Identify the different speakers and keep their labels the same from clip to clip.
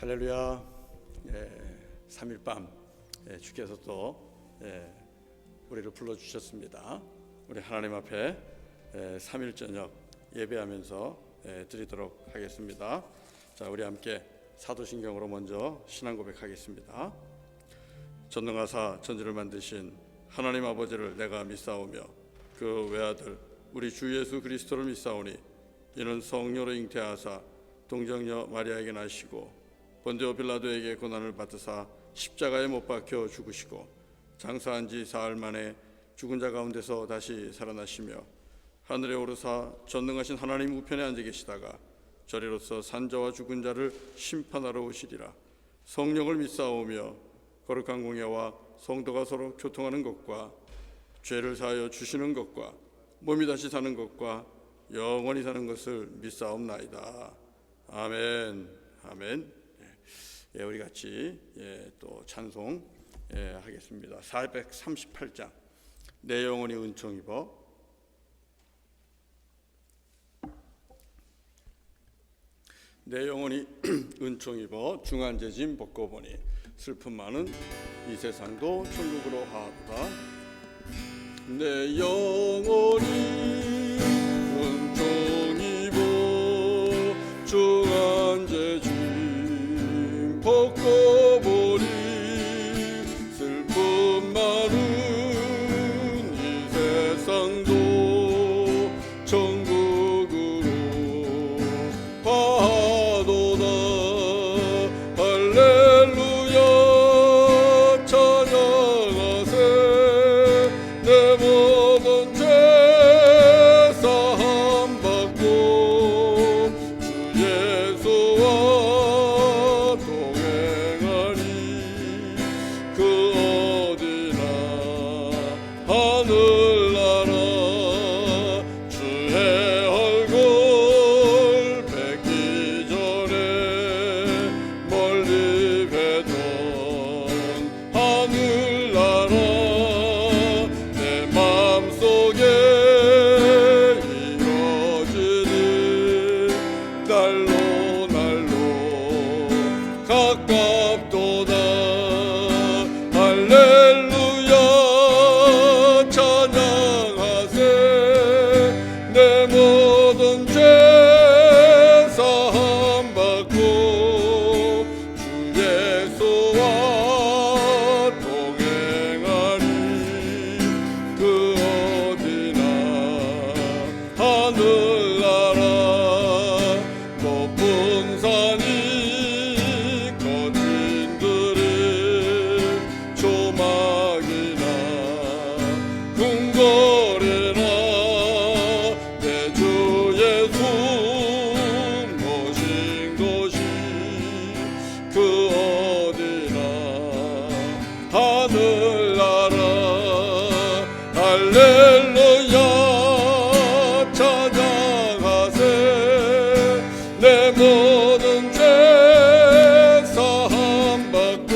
Speaker 1: 할렐루야. 3일 밤 주께서 또 우리를 불러주셨습니다. 우리 하나님 앞에 3일 저녁 예배하면서 드리도록 하겠습니다. 자, 우리 함께 사도신경으로 먼저 신앙 고백하겠습니다. 전능하사 천지를 만드신 하나님 아버지를 내가 믿사오며 그 외아들 우리 주 예수 그리스도를 믿사오니 이는 성령으로 잉태하사 동정녀 마리아에게 나시고 본디오 빌라도에게 고난을 받으사 십자가에 못 박혀 죽으시고 장사한 지 사흘 만에 죽은 자 가운데서 다시 살아나시며 하늘에 오르사 전능하신 하나님 우편에 앉아 계시다가 저리로서 산자와 죽은 자를 심판하러 오시리라. 성령을 믿사오며 거룩한 공예와 성도가 서로 교통하는 것과 죄를 사하여 주시는 것과 몸이 다시 사는 것과 영원히 사는 것을 믿사옵나이다. 아멘. 아멘. 우리 같이 또 찬송 하겠습니다. 438장 내 영혼이 은총 입어. 내 영혼이 은총 입어 중한죄짐 벗고 보니 슬픔 많은 이 세상도 천국으로 하도다. 내 영혼이 은총 입어 중한죄짐 벗고 보니 슬픔 많은 이 세상도 천국으로 가도다. 할렐루야 찬양하세. 내 모든 죄 사함 받고 주 예수와 하늘나라 주의 얼굴 뵙기 전에 멀리 뵈던 하늘나라 내 맘속에 이루어지니 날로 날로 가깝도다. 할렐루야 찬양하세. 내 모든 죄 사함 받고 주 예수와 동행하니 그 어디나 하늘나라 높은 산이 거친 들이 조막이나 궁궐이나 내 주 예수 모신 곳이 그 어디나 하늘나라. 할렐루야 찬양하세. 내 모든 죄 사함 받고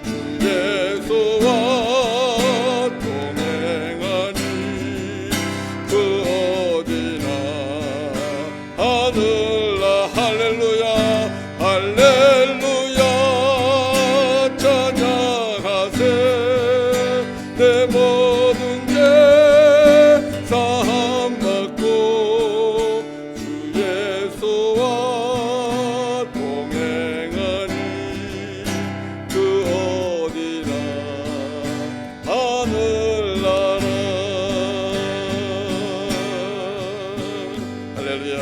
Speaker 1: 주 예수와 동행하니 그 어디나 하늘나. 할렐루야 할렐루야 찬양하세. 내 모든 죄 사함 받고 주 예수와 동행하니 그 어디나 하늘나라. 할렐루야.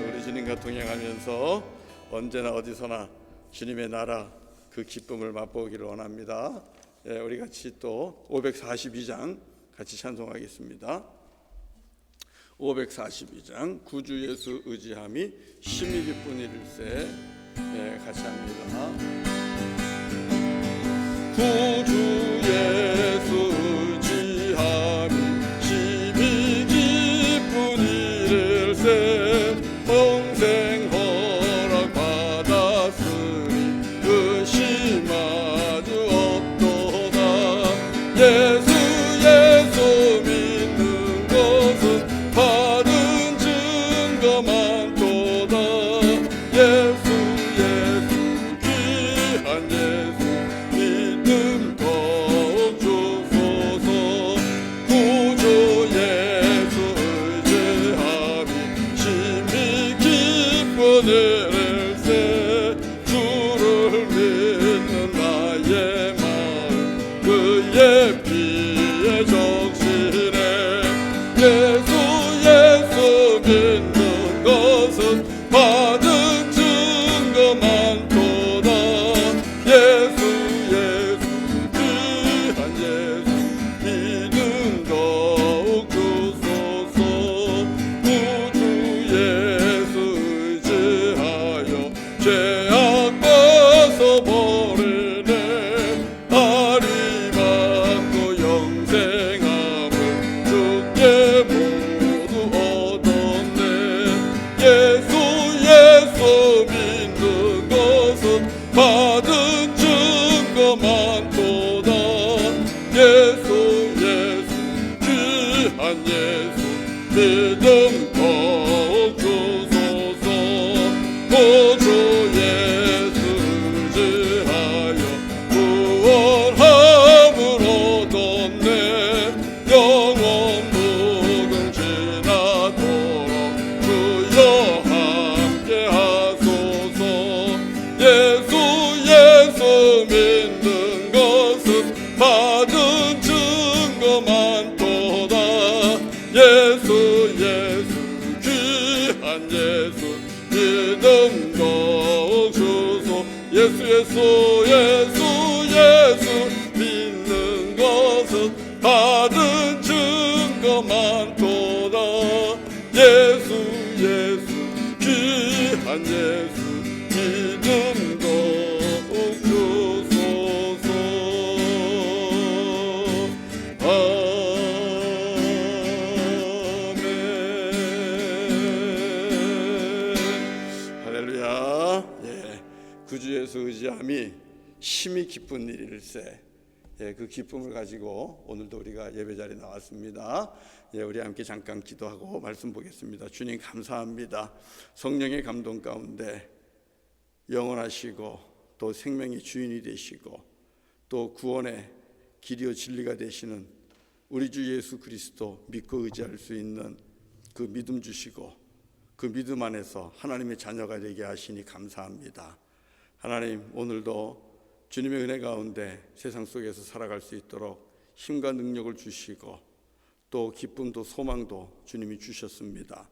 Speaker 1: 우리 주님과 동행하면서 언제나 어디서나 주님의 나라 그 기쁨을 맛보기를 원합니다. 우리 같이 또 542장 같이 찬송하겠습니다. 542장 구주 예수 의지함이 심히 기쁜 일일세. 같이 합니다. 구주 예수 의지함이 심히 기쁜 일일세. 평생 허락 받았으니 의심하주 없도다. 예수 믿는 것은 받은 증거 많도다. 예수 은혜를세 주를 믿는 나의 마음 그의 피에 적시네 예수 예수 믿는 것은 받은 증거 많도다 예수 예수 귀한 예수 믿음 더욱 주소서 구주 예수 의지하여 죄악 벗어버리네 아리 받고 영생함을 주께 모두 얻었네 예수 예수 믿는 것은 받은 증거 많도다 예수 예수 귀한 예수 믿음 더욱 주소서 구주 예수 의지하여 구원함을 얻었네 영원 무궁지나도록 주여 함께 하소서 예수 예수 믿는 것은 받은 증거 많도다 예수 예수 귀한 예수 믿음 더욱 주소 예수 예수 예수 예수 믿는 것은 받은 증거 많도다 예수 예수 귀한 예수 믿음 더욱 주소서 아멘 할렐루야 예, 구주 예수 의지함이 심히 기쁜 일일세 예, 그 기쁨을 가지고 오늘도 우리가 예배자리에 나왔습니다. 예, 우리 함께 잠깐 기도하고 말씀 보겠습니다. 주님 감사합니다. 성령의 감동 가운데 영원하시고 또 생명의 주인이 되시고 또 구원의 길이요 진리가 되시는 우리 주 예수 그리스도 믿고 의지할 수 있는 그 믿음 주시고 그 믿음 안에서 하나님의 자녀가 되게 하시니 감사합니다. 하나님 오늘도 주님의 은혜 가운데 세상 속에서 살아갈 수 있도록 힘과 능력을 주시고 또 기쁨도 소망도 주님이 주셨습니다.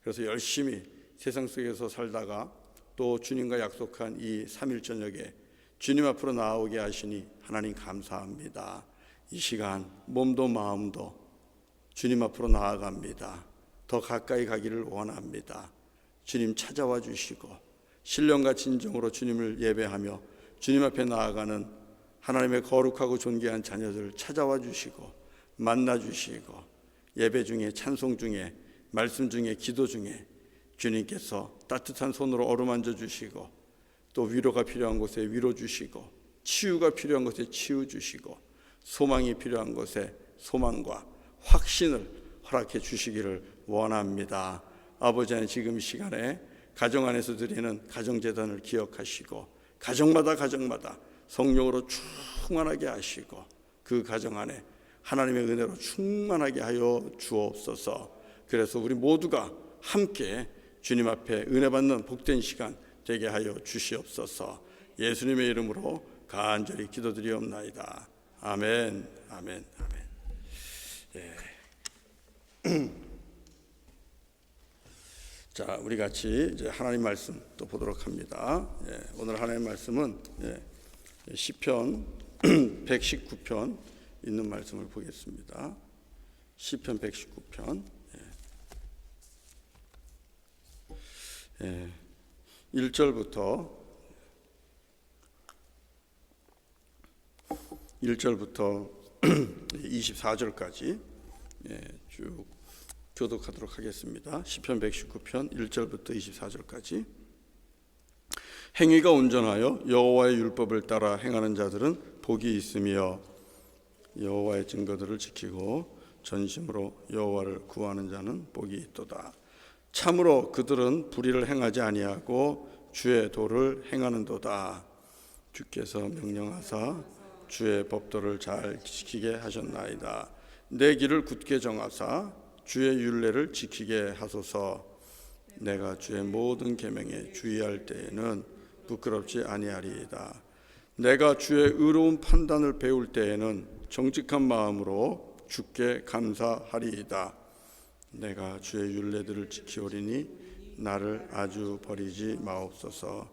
Speaker 1: 그래서 열심히 세상 속에서 살다가 또 주님과 약속한 이 3일 저녁에 주님 앞으로 나오게 하시니 하나님 감사합니다. 이 시간 몸도 마음도 주님 앞으로 나아갑니다. 더 가까이 가기를 원합니다. 주님 찾아와 주시고 신령과 진정으로 주님을 예배하며 주님 앞에 나아가는 하나님의 거룩하고 존귀한 자녀들 찾아와 주시고 만나 주시고 예배 중에 찬송 중에 말씀 중에 기도 중에 주님께서 따뜻한 손으로 어루만져 주시고 또 위로가 필요한 곳에 위로 주시고 치유가 필요한 곳에 치유 주시고 소망이 필요한 곳에 소망과 확신을 허락해 주시기를 원합니다. 아버지 하나님 지금 이 시간에 가정 안에서 드리는 가정제단을 기억하시고 가정마다 성령으로 충만하게 하시고 그 가정 안에 하나님의 은혜로 충만하게 하여 주옵소서. 그래서 우리 모두가 함께 주님 앞에 은혜 받는 복된 시간 되게 하여 주시옵소서. 예수님의 이름으로 간절히 기도드리옵나이다. 아멘, 아멘, 아멘. 예. 자, 우리 같이 이제 하나님 말씀 또 보도록 합니다. 예, 오늘 하나님 말씀은 시편 119편 있는 말씀을 보겠습니다. 시편 119편 1절부터 24절까지 쭉 교독하도록 하겠습니다. 시편 119편 1절부터 24절까지. 행위가 온전하여 여호와의 율법을 따라 행하는 자들은 복이 있으며 여호와의 증거들을 지키고 전심으로 여호와를 구하는 자는 복이 있도다. 참으로 그들은 불의를 행하지 아니하고 주의 도를 행하는도다. 주께서 명령하사 주의 법도를 잘 지키게 하셨나이다. 내 길을 굳게 정하사 주의 율례를 지키게 하소서. 내가 주의 모든 계명에 주의할 때에는 부끄럽지 아니하리이다. 내가 주의 의로운 판단을 배울 때에는 정직한 마음으로 주께 감사하리이다. 내가 주의 율례들을 지키오리니 나를 아주 버리지 마옵소서.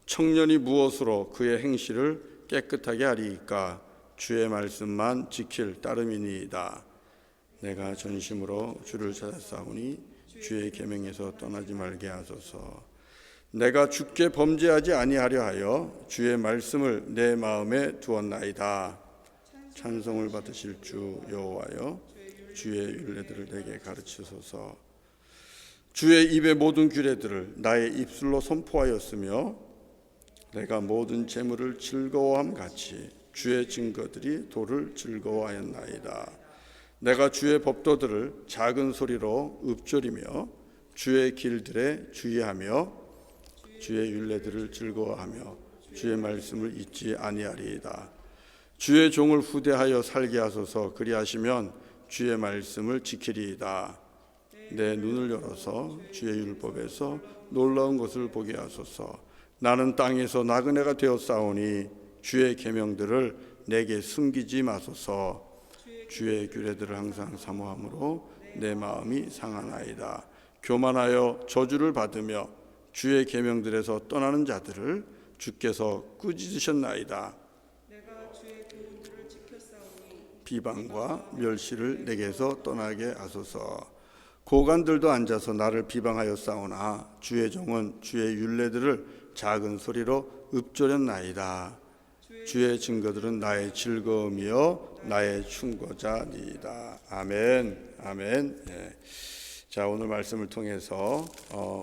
Speaker 1: 청년이 무엇으로 그의 행실을 깨끗하게 하리이까? 주의 말씀만 지킬 따름이니이다. 내가 전심으로 주를 찾았사오니 주의 계명에서 떠나지 말게 하소서. 내가 주께 범죄하지 아니하려 하여 주의 말씀을 내 마음에 두었나이다. 찬송을 받으실 주 여호와여, 주의 율례들을 내게 가르치소서. 주의 입의 모든 규례들을 나의 입술로 선포하였으며 내가 모든 재물을 즐거워함 같이 주의 증거들이 도를 즐거워하였나이다. 내가 주의 법도들을 작은 소리로 읊조리며 주의 길들에 주의하며 주의 율례들을 즐거워하며 주의 말씀을 잊지 아니하리이다. 주의 종을 후대하여 살게 하소서. 그리하시면 주의 말씀을 지키리이다. 내 눈을 열어서 주의 율법에서 놀라운 것을 보게 하소서. 나는 땅에서 나그네가 되었사오니 주의 계명들을 내게 숨기지 마소서. 주의 규례들을 항상 사모함으로 내 마음이 상하나이다. 교만하여 저주를 받으며 주의 계명들에서 떠나는 자들을 주께서 꾸짖으셨나이다. 비방과 멸시를 내게서 떠나게 하소서. 고관들도 앉아서 나를 비방하였사오나 주의 종은 주의 율례들을 작은 소리로 읊조렸나이다. 주의 증거들은 나의 즐거움이요 나의 충고자니이다. 아멘. 아멘. 네. 자, 오늘 말씀을 통해서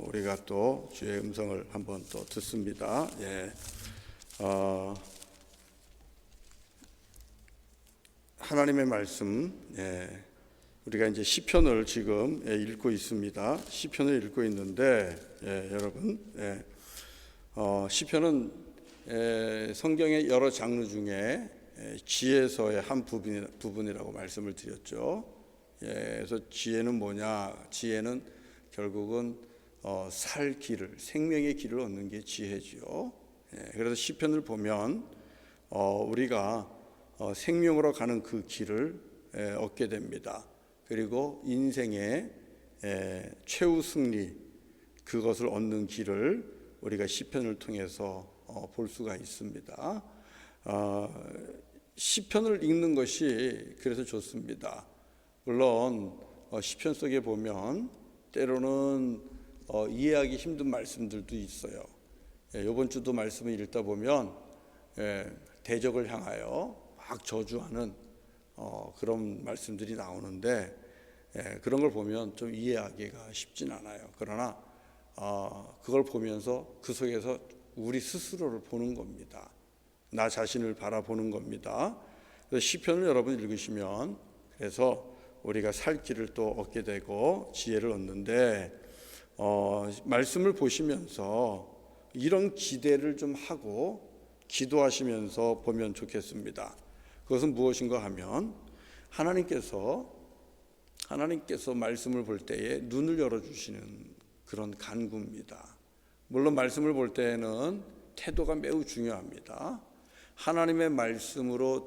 Speaker 1: 우리가 또 주의 음성을 한번 또 듣습니다. 예. 하나님의 말씀, 예. 우리가 이제 시편을 지금 읽고 있습니다. 시편을 읽고 있는데, 예, 여러분, 예. 시편은 성경의 여러 장르 중에 지혜서의 한 부분이라고 말씀을 드렸죠. 그래서 지혜는 뭐냐? 지혜는 결국은 살 길을, 생명의 길을 얻는 게 지혜지요. 그래서 시편을 보면 우리가 생명으로 가는 그 길을 얻게 됩니다. 그리고 인생의 최후 승리, 그것을 얻는 길을 우리가 시편을 통해서 볼 수가 있습니다. 시편을 읽는 것이 그래서 좋습니다. 물론 시편 속에 보면 때로는 이해하기 힘든 말씀들도 있어요. 이번 주도 말씀을 읽다 보면 대적을 향하여 막 저주하는 그런 말씀들이 나오는데 그런 걸 보면 좀 이해하기가 쉽진 않아요. 그러나 그걸 보면서 그 속에서 우리 스스로를 보는 겁니다. 나 자신을 바라보는 겁니다. 그래서 시편을 여러분 읽으시면 그래서 우리가 살 길을 또 얻게 되고 지혜를 얻는데 말씀을 보시면서 이런 기대를 좀 하고 기도하시면서 보면 좋겠습니다. 그것은 무엇인가 하면 하나님께서 말씀을 볼 때에 눈을 열어주시는 그런 간구입니다. 물론 말씀을 볼 때에는 태도가 매우 중요합니다. 하나님의 말씀으로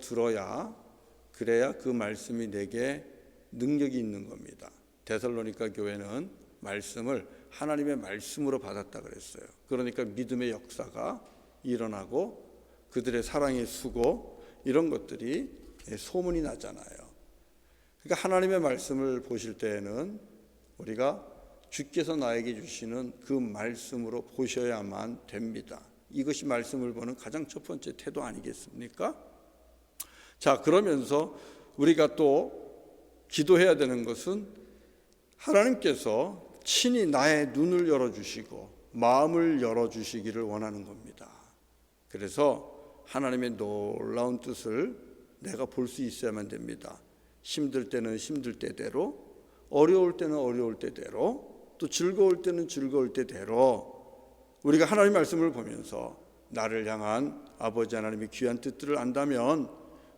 Speaker 1: 그래야 그 말씀이 내게 능력이 있는 겁니다. 데살로니가 교회는 말씀을 하나님의 말씀으로 받았다 그랬어요. 그러니까 믿음의 역사가 일어나고 그들의 사랑의 수고 이런 것들이 소문이 나잖아요. 그러니까 하나님의 말씀을 보실 때에는 우리가 주께서 나에게 주시는 그 말씀으로 보셔야만 됩니다. 이것이 말씀을 보는 가장 첫 번째 태도 아니겠습니까? 자, 그러면서 우리가 또 기도해야 되는 것은 하나님께서 친히 나의 눈을 열어주시고 마음을 열어주시기를 원하는 겁니다. 그래서 하나님의 놀라운 뜻을 내가 볼 수 있어야만 됩니다. 힘들 때는 힘들 때대로, 어려울 때는 어려울 때대로, 또 즐거울 때는 즐거울 때대로 우리가 하나님 말씀을 보면서 나를 향한 아버지 하나님의 귀한 뜻들을 안다면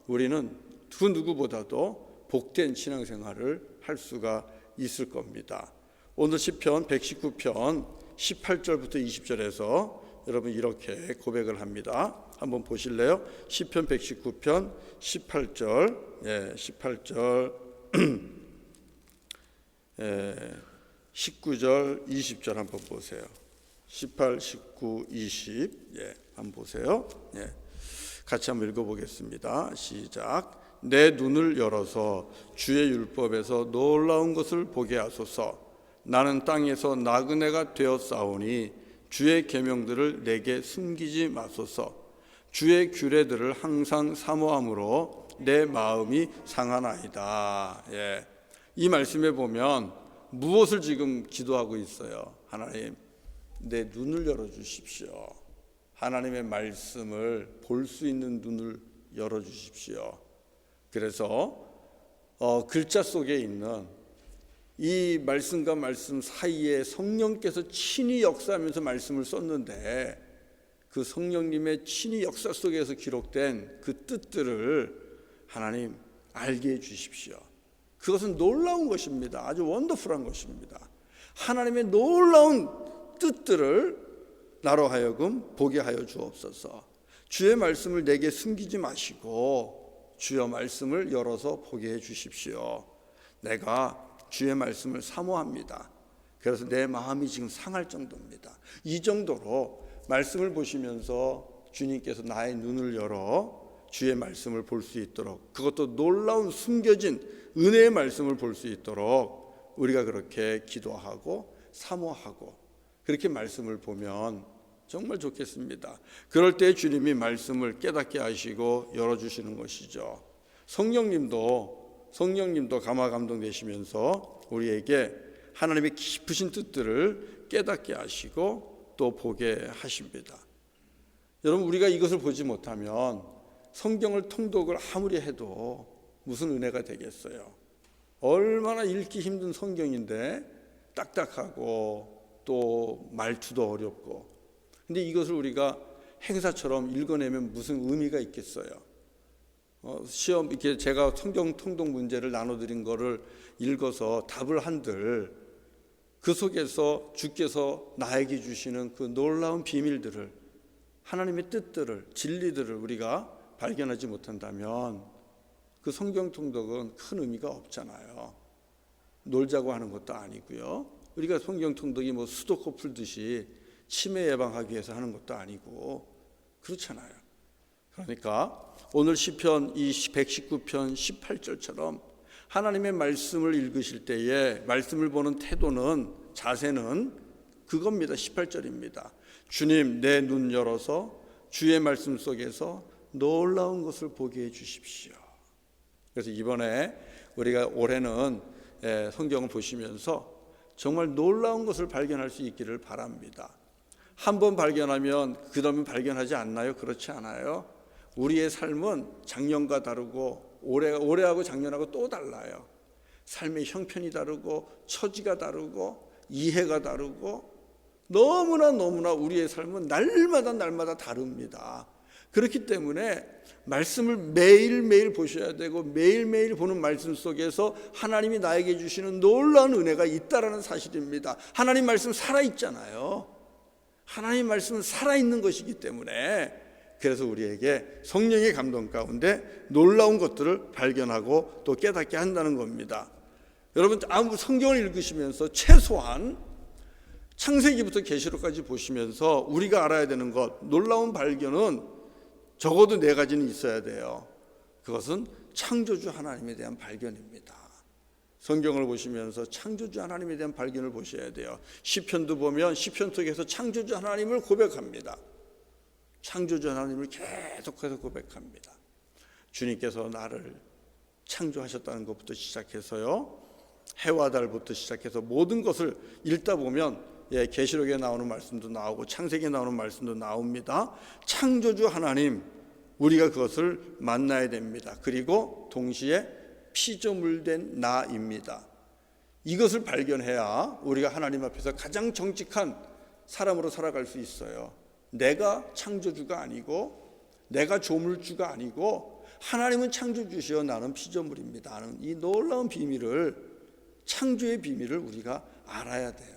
Speaker 1: 우리는 그 누구보다도 복된 신앙생활을 할 수가 있을 겁니다. 오늘 시편 119편 18절부터 20절에서 여러분 이렇게 고백을 합니다. 한번 보실래요? 시편 119편 18절, 18절, 19절, 20절 한번 보세요. 18, 19, 20, 한번 보세요. 같이 한번 읽어보겠습니다. 시작. 내 눈을 열어서 주의 율법에서 놀라운 것을 보게 하소서. 나는 땅에서 나그네가 되었사오니 주의 계명들을 내게 숨기지 마소서. 주의 규례들을 항상 사모함으로 내 마음이 상하나이다. 이 말씀에 보면 무엇을 지금 기도하고 있어요? 하나님, 내 눈을 열어주십시오. 하나님의 말씀을 볼 수 있는 눈을 열어주십시오. 그래서 글자 속에 있는 이 말씀과 말씀 사이에 성령께서 친히 역사하면서 말씀을 썼는데 그 성령님의 친히 역사 속에서 기록된 그 뜻들을 하나님 알게 해주십시오. 그것은 놀라운 것입니다. 아주 원더풀한 것입니다. 하나님의 놀라운 뜻들을 나로 하여금 보게 하여 주옵소서. 주의 말씀을 내게 숨기지 마시고 주의 말씀을 열어서 보게 해 주십시오. 내가 주의 말씀을 사모합니다. 그래서 내 마음이 지금 상할 정도입니다. 이 정도로 말씀을 보시면서 주님께서 나의 눈을 열어 주의 말씀을 볼 수 있도록, 그것도 놀라운 숨겨진 은혜의 말씀을 볼 수 있도록 우리가 그렇게 기도하고 사모하고 그렇게 말씀을 보면 정말 좋겠습니다. 그럴 때 주님이 말씀을 깨닫게 하시고 열어주시는 것이죠. 성령님도 감화 감동되시면서 우리에게 하나님의 깊으신 뜻들을 깨닫게 하시고 또 보게 하십니다. 여러분, 우리가 이것을 보지 못하면 성경을 통독을 아무리 해도 무슨 은혜가 되겠어요? 얼마나 읽기 힘든 성경인데 딱딱하고 또 말투도 어렵고, 근데 이것을 우리가 행사처럼 읽어내면 무슨 의미가 있겠어요? 시험 이렇게 제가 성경 통독 문제를 나눠드린 거를 읽어서 답을 한들 그 속에서 주께서 나에게 주시는 그 놀라운 비밀들을, 하나님의 뜻들을, 진리들을 우리가 발견하지 못한다면 그 성경 통독은 큰 의미가 없잖아요. 놀자고 하는 것도 아니고요. 우리가 성경 통독이 뭐 수도코 풀듯이 치매 예방하기 위해서 하는 것도 아니고 그렇잖아요. 그러니까 오늘 시편 119편 18절처럼 하나님의 말씀을 읽으실 때에 말씀을 보는 태도는, 자세는 그겁니다. 18절입니다. 주님, 내 눈 열어서 주의 말씀 속에서 놀라운 것을 보게 해 주십시오. 그래서 이번에 우리가 올해는 성경을 보시면서 정말 놀라운 것을 발견할 수 있기를 바랍니다. 한 번 발견하면 그 다음에 발견하지 않나요? 그렇지 않아요. 우리의 삶은 작년과 다르고 올해하고 작년하고 또 달라요. 삶의 형편이 다르고 처지가 다르고 이해가 다르고 너무나 우리의 삶은 날마다 다릅니다. 그렇기 때문에 말씀을 매일매일 보셔야 되고 매일매일 보는 말씀 속에서 하나님이 나에게 주시는 놀라운 은혜가 있다라는 사실입니다. 하나님 말씀 살아있잖아요. 하나님 말씀은 살아있는 것이기 때문에 그래서 우리에게 성령의 감동 가운데 놀라운 것들을 발견하고 또 깨닫게 한다는 겁니다. 여러분, 아무 성경을 읽으시면서 최소한 창세기부터 계시록까지 보시면서 우리가 알아야 되는 것, 놀라운 발견은 적어도 4가지는 있어야 돼요. 그것은 창조주 하나님에 대한 발견입니다. 성경을 보시면서 창조주 하나님에 대한 발견을 보셔야 돼요. 시편도 보면 시편 속에서 창조주 하나님을 고백합니다. 창조주 하나님을 계속해서 고백합니다. 주님께서 나를 창조하셨다는 것부터 시작해서요, 해와 달부터 시작해서 모든 것을 읽다 보면 계시록에 나오는 말씀도 나오고 창세기에 나오는 말씀도 나옵니다. 창조주 하나님, 우리가 그것을 만나야 됩니다. 그리고 동시에 피조물된 나입니다. 이것을 발견해야 우리가 하나님 앞에서 가장 정직한 사람으로 살아갈 수 있어요. 내가 창조주가 아니고 내가 조물주가 아니고 하나님은 창조주시여 나는 피조물입니다 하는 이 놀라운 비밀을, 창조의 비밀을 우리가 알아야 돼요.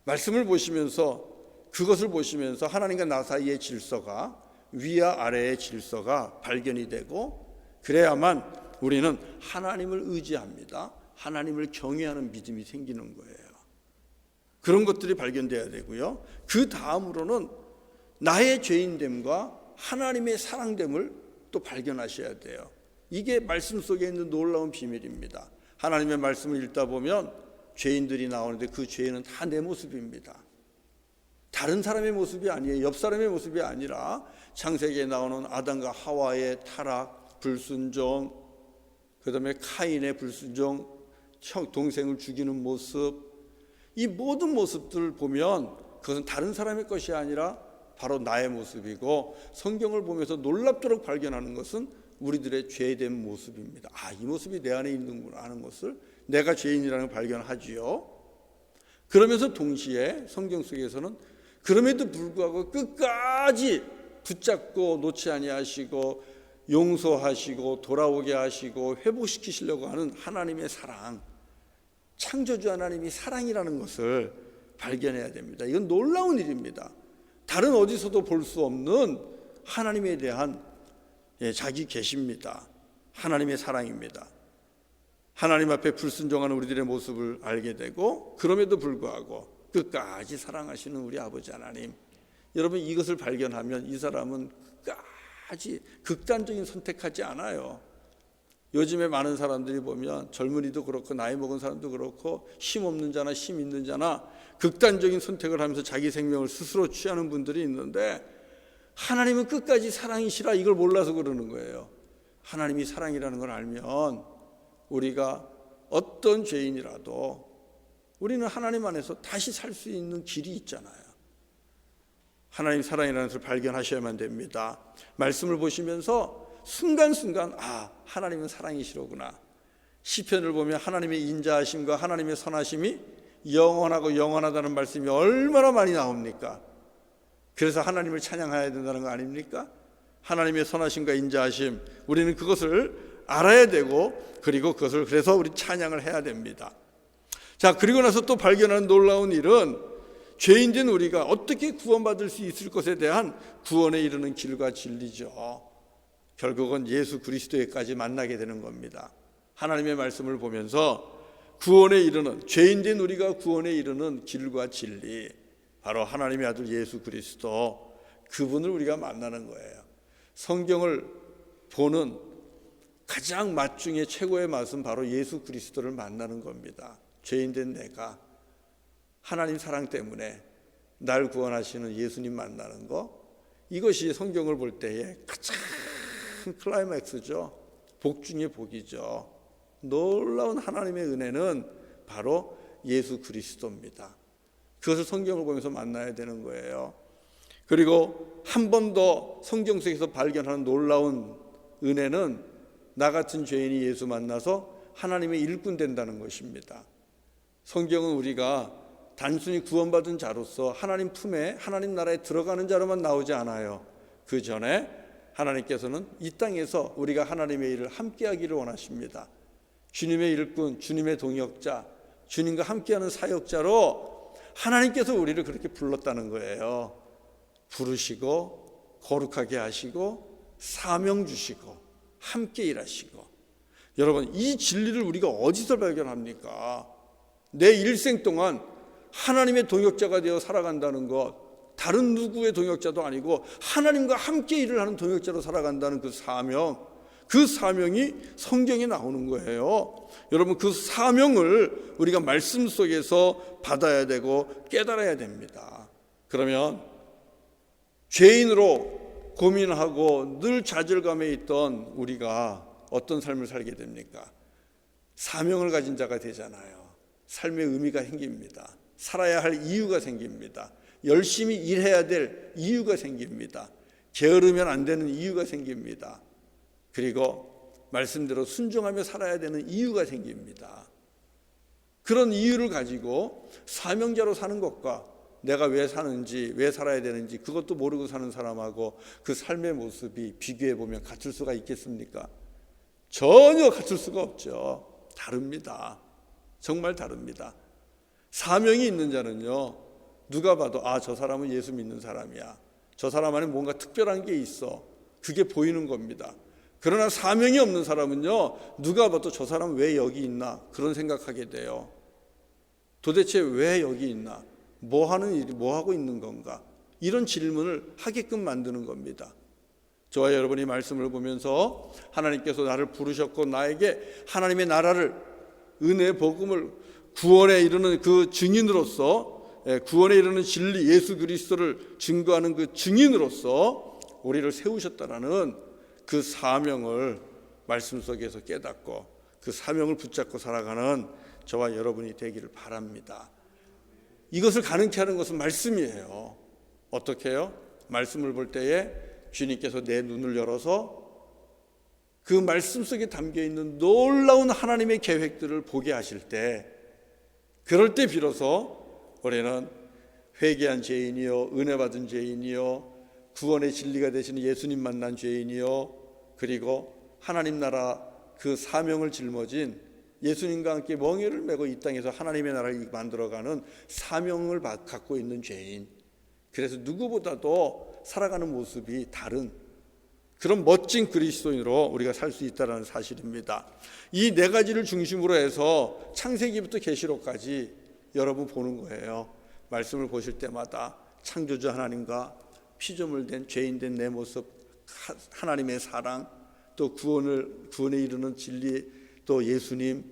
Speaker 1: 말씀을 보시면서, 그것을 보시면서 하나님과 나 사이의 질서가, 위와 아래의 질서가 발견이 되고, 그래야만 우리는 하나님을 의지합니다. 하나님을 경외하는 믿음이 생기는 거예요. 그런 것들이 발견돼야 되고요. 그 다음으로는 나의 죄인됨과 하나님의 사랑됨을 또 발견하셔야 돼요. 이게 말씀 속에 있는 놀라운 비밀입니다. 하나님의 말씀을 읽다 보면 죄인들이 나오는데 그 죄인은 다 내 모습입니다. 다른 사람의 모습이 아니에요. 옆 사람의 모습이 아니라 창세기에 나오는 아담과 하와의 타락, 불순종, 그 다음에 카인의 불순종, 동생을 죽이는 모습, 이 모든 모습들을 보면 그것은 다른 사람의 것이 아니라 바로 나의 모습이고, 성경을 보면서 놀랍도록 발견하는 것은 우리들의 죄된 모습입니다. 이 모습이 내 안에 있는구나 하는 것을 내가 죄인이라는 걸 발견하지요. 그러면서 동시에 성경 속에서는 그럼에도 불구하고 끝까지 붙잡고 놓지 아니하시고 용서하시고 돌아오게 하시고 회복시키시려고 하는 하나님의 사랑, 창조주 하나님이 사랑이라는 것을 발견해야 됩니다. 이건 놀라운 일입니다. 다른 어디서도 볼 수 없는 하나님에 대한 자기 계십니다. 하나님의 사랑입니다. 하나님 앞에 불순종하는 우리들의 모습을 알게 되고, 그럼에도 불구하고 끝까지 사랑하시는 우리 아버지 하나님, 여러분 이것을 발견하면 이 사람은 끝까지 극단적인 선택하지 않아요. 요즘에 많은 사람들이 보면 젊은이도 그렇고 나이 먹은 사람도 그렇고 힘 없는 자나 힘 있는 자나 극단적인 선택을 하면서 자기 생명을 스스로 취하는 분들이 있는데, 하나님은 끝까지 사랑이시라 이걸 몰라서 그러는 거예요. 하나님이 사랑이라는 걸 알면 우리가 어떤 죄인이라도 우리는 하나님 안에서 다시 살 수 있는 길이 있잖아요. 하나님 사랑이라는 것을 발견하셔야만 됩니다. 말씀을 보시면서 순간순간 하나님은 사랑이시로구나. 시편을 보면 하나님의 인자하심과 하나님의 선하심이 영원하고 영원하다는 말씀이 얼마나 많이 나옵니까? 그래서 하나님을 찬양해야 된다는 거 아닙니까? 하나님의 선하심과 인자하심, 우리는 그것을 알아야 되고, 그리고 그것을 그래서 우리 찬양을 해야 됩니다. 자, 그리고 나서 또 발견하는 놀라운 일은 죄인된 우리가 어떻게 구원받을 수 있을 것에 대한 구원에 이르는 길과 진리죠. 결국은 예수 그리스도에까지 만나게 되는 겁니다. 하나님의 말씀을 보면서 구원에 이르는, 죄인된 우리가 구원에 이르는 길과 진리, 바로 하나님의 아들 예수 그리스도, 그분을 우리가 만나는 거예요. 성경을 보는 가장 맛 중에 최고의 맛은 바로 예수 그리스도를 만나는 겁니다. 죄인된 내가 하나님 사랑 때문에 날 구원하시는 예수님 만나는 거, 이것이 성경을 볼 때의 가장 클라이맥스죠. 복 중에 복이죠. 놀라운 하나님의 은혜는 바로 예수 그리스도입니다. 그것을 성경을 보면서 만나야 되는 거예요. 그리고 한 번 더 성경 속에서 발견하는 놀라운 은혜는 나 같은 죄인이 예수 만나서 하나님의 일꾼 된다는 것입니다. 성경은 우리가 단순히 구원받은 자로서 하나님 품에, 하나님 나라에 들어가는 자로만 나오지 않아요. 그 전에 하나님께서는 이 땅에서 우리가 하나님의 일을 함께하기를 원하십니다. 주님의 일꾼, 주님의 동역자, 주님과 함께하는 사역자로 하나님께서 우리를 그렇게 불렀다는 거예요. 부르시고 거룩하게 하시고 사명 주시고 함께 일하시고. 여러분, 이 진리를 우리가 어디서 발견합니까? 내 일생 동안 하나님의 동역자가 되어 살아간다는 것, 다른 누구의 동역자도 아니고 하나님과 함께 일을 하는 동역자로 살아간다는 그 사명, 그 사명이 성경에 나오는 거예요. 여러분, 그 사명을 우리가 말씀 속에서 받아야 되고 깨달아야 됩니다. 그러면 죄인으로 고민하고 늘 좌절감에 있던 우리가 어떤 삶을 살게 됩니까? 사명을 가진 자가 되잖아요. 삶의 의미가 생깁니다. 살아야 할 이유가 생깁니다. 열심히 일해야 될 이유가 생깁니다. 게으르면 안 되는 이유가 생깁니다. 그리고 말씀대로 순종하며 살아야 되는 이유가 생깁니다. 그런 이유를 가지고 사명자로 사는 것과 내가 왜 사는지, 왜 살아야 되는지 그것도 모르고 사는 사람하고 그 삶의 모습이 비교해 보면 같을 수가 있겠습니까? 전혀 같을 수가 없죠. 다릅니다. 정말 다릅니다. 사명이 있는 자는요, 누가 봐도 저 사람은 예수 믿는 사람이야, 저 사람 안에 뭔가 특별한 게 있어, 그게 보이는 겁니다. 그러나 사명이 없는 사람은요, 누가 봐도 저 사람 왜 여기 있나 그런 생각하게 돼요. 도대체 왜 여기 있나, 뭐 하는 일이, 뭐 하고 있는 건가, 이런 질문을 하게끔 만드는 겁니다. 저와 여러분이 말씀을 보면서 하나님께서 나를 부르셨고 나에게 하나님의 나라를, 은혜 복음을, 구원에 이르는 그 증인으로서, 구원에 이르는 진리 예수 그리스도를 증거하는 그 증인으로서 우리를 세우셨다라는 그 사명을 말씀 속에서 깨닫고 그 사명을 붙잡고 살아가는 저와 여러분이 되기를 바랍니다. 이것을 가능케 하는 것은 말씀이에요. 어떻게 해요? 말씀을 볼 때에 주님께서 내 눈을 열어서 그 말씀 속에 담겨있는 놀라운 하나님의 계획들을 보게 하실 때, 그럴 때 비로소 우리는 회개한 죄인이요, 은혜 받은 죄인이요, 구원의 진리가 되시는 예수님 만난 죄인이요, 그리고 하나님 나라 그 사명을 짊어진 예수님과 함께 멍에를 메고 이 땅에서 하나님의 나라를 만들어가는 사명을 갖고 있는 죄인, 그래서 누구보다도 살아가는 모습이 다른 그런 멋진 그리스도인으로 우리가 살 수 있다는 사실입니다. 이 네 가지를 중심으로 해서 창세기부터 계시록까지 여러분 보는 거예요. 말씀을 보실 때마다 창조주 하나님과 피조물 된 죄인 된 내 모습, 하나님의 사랑, 또 구원에 이르는 진리, 또 예수님,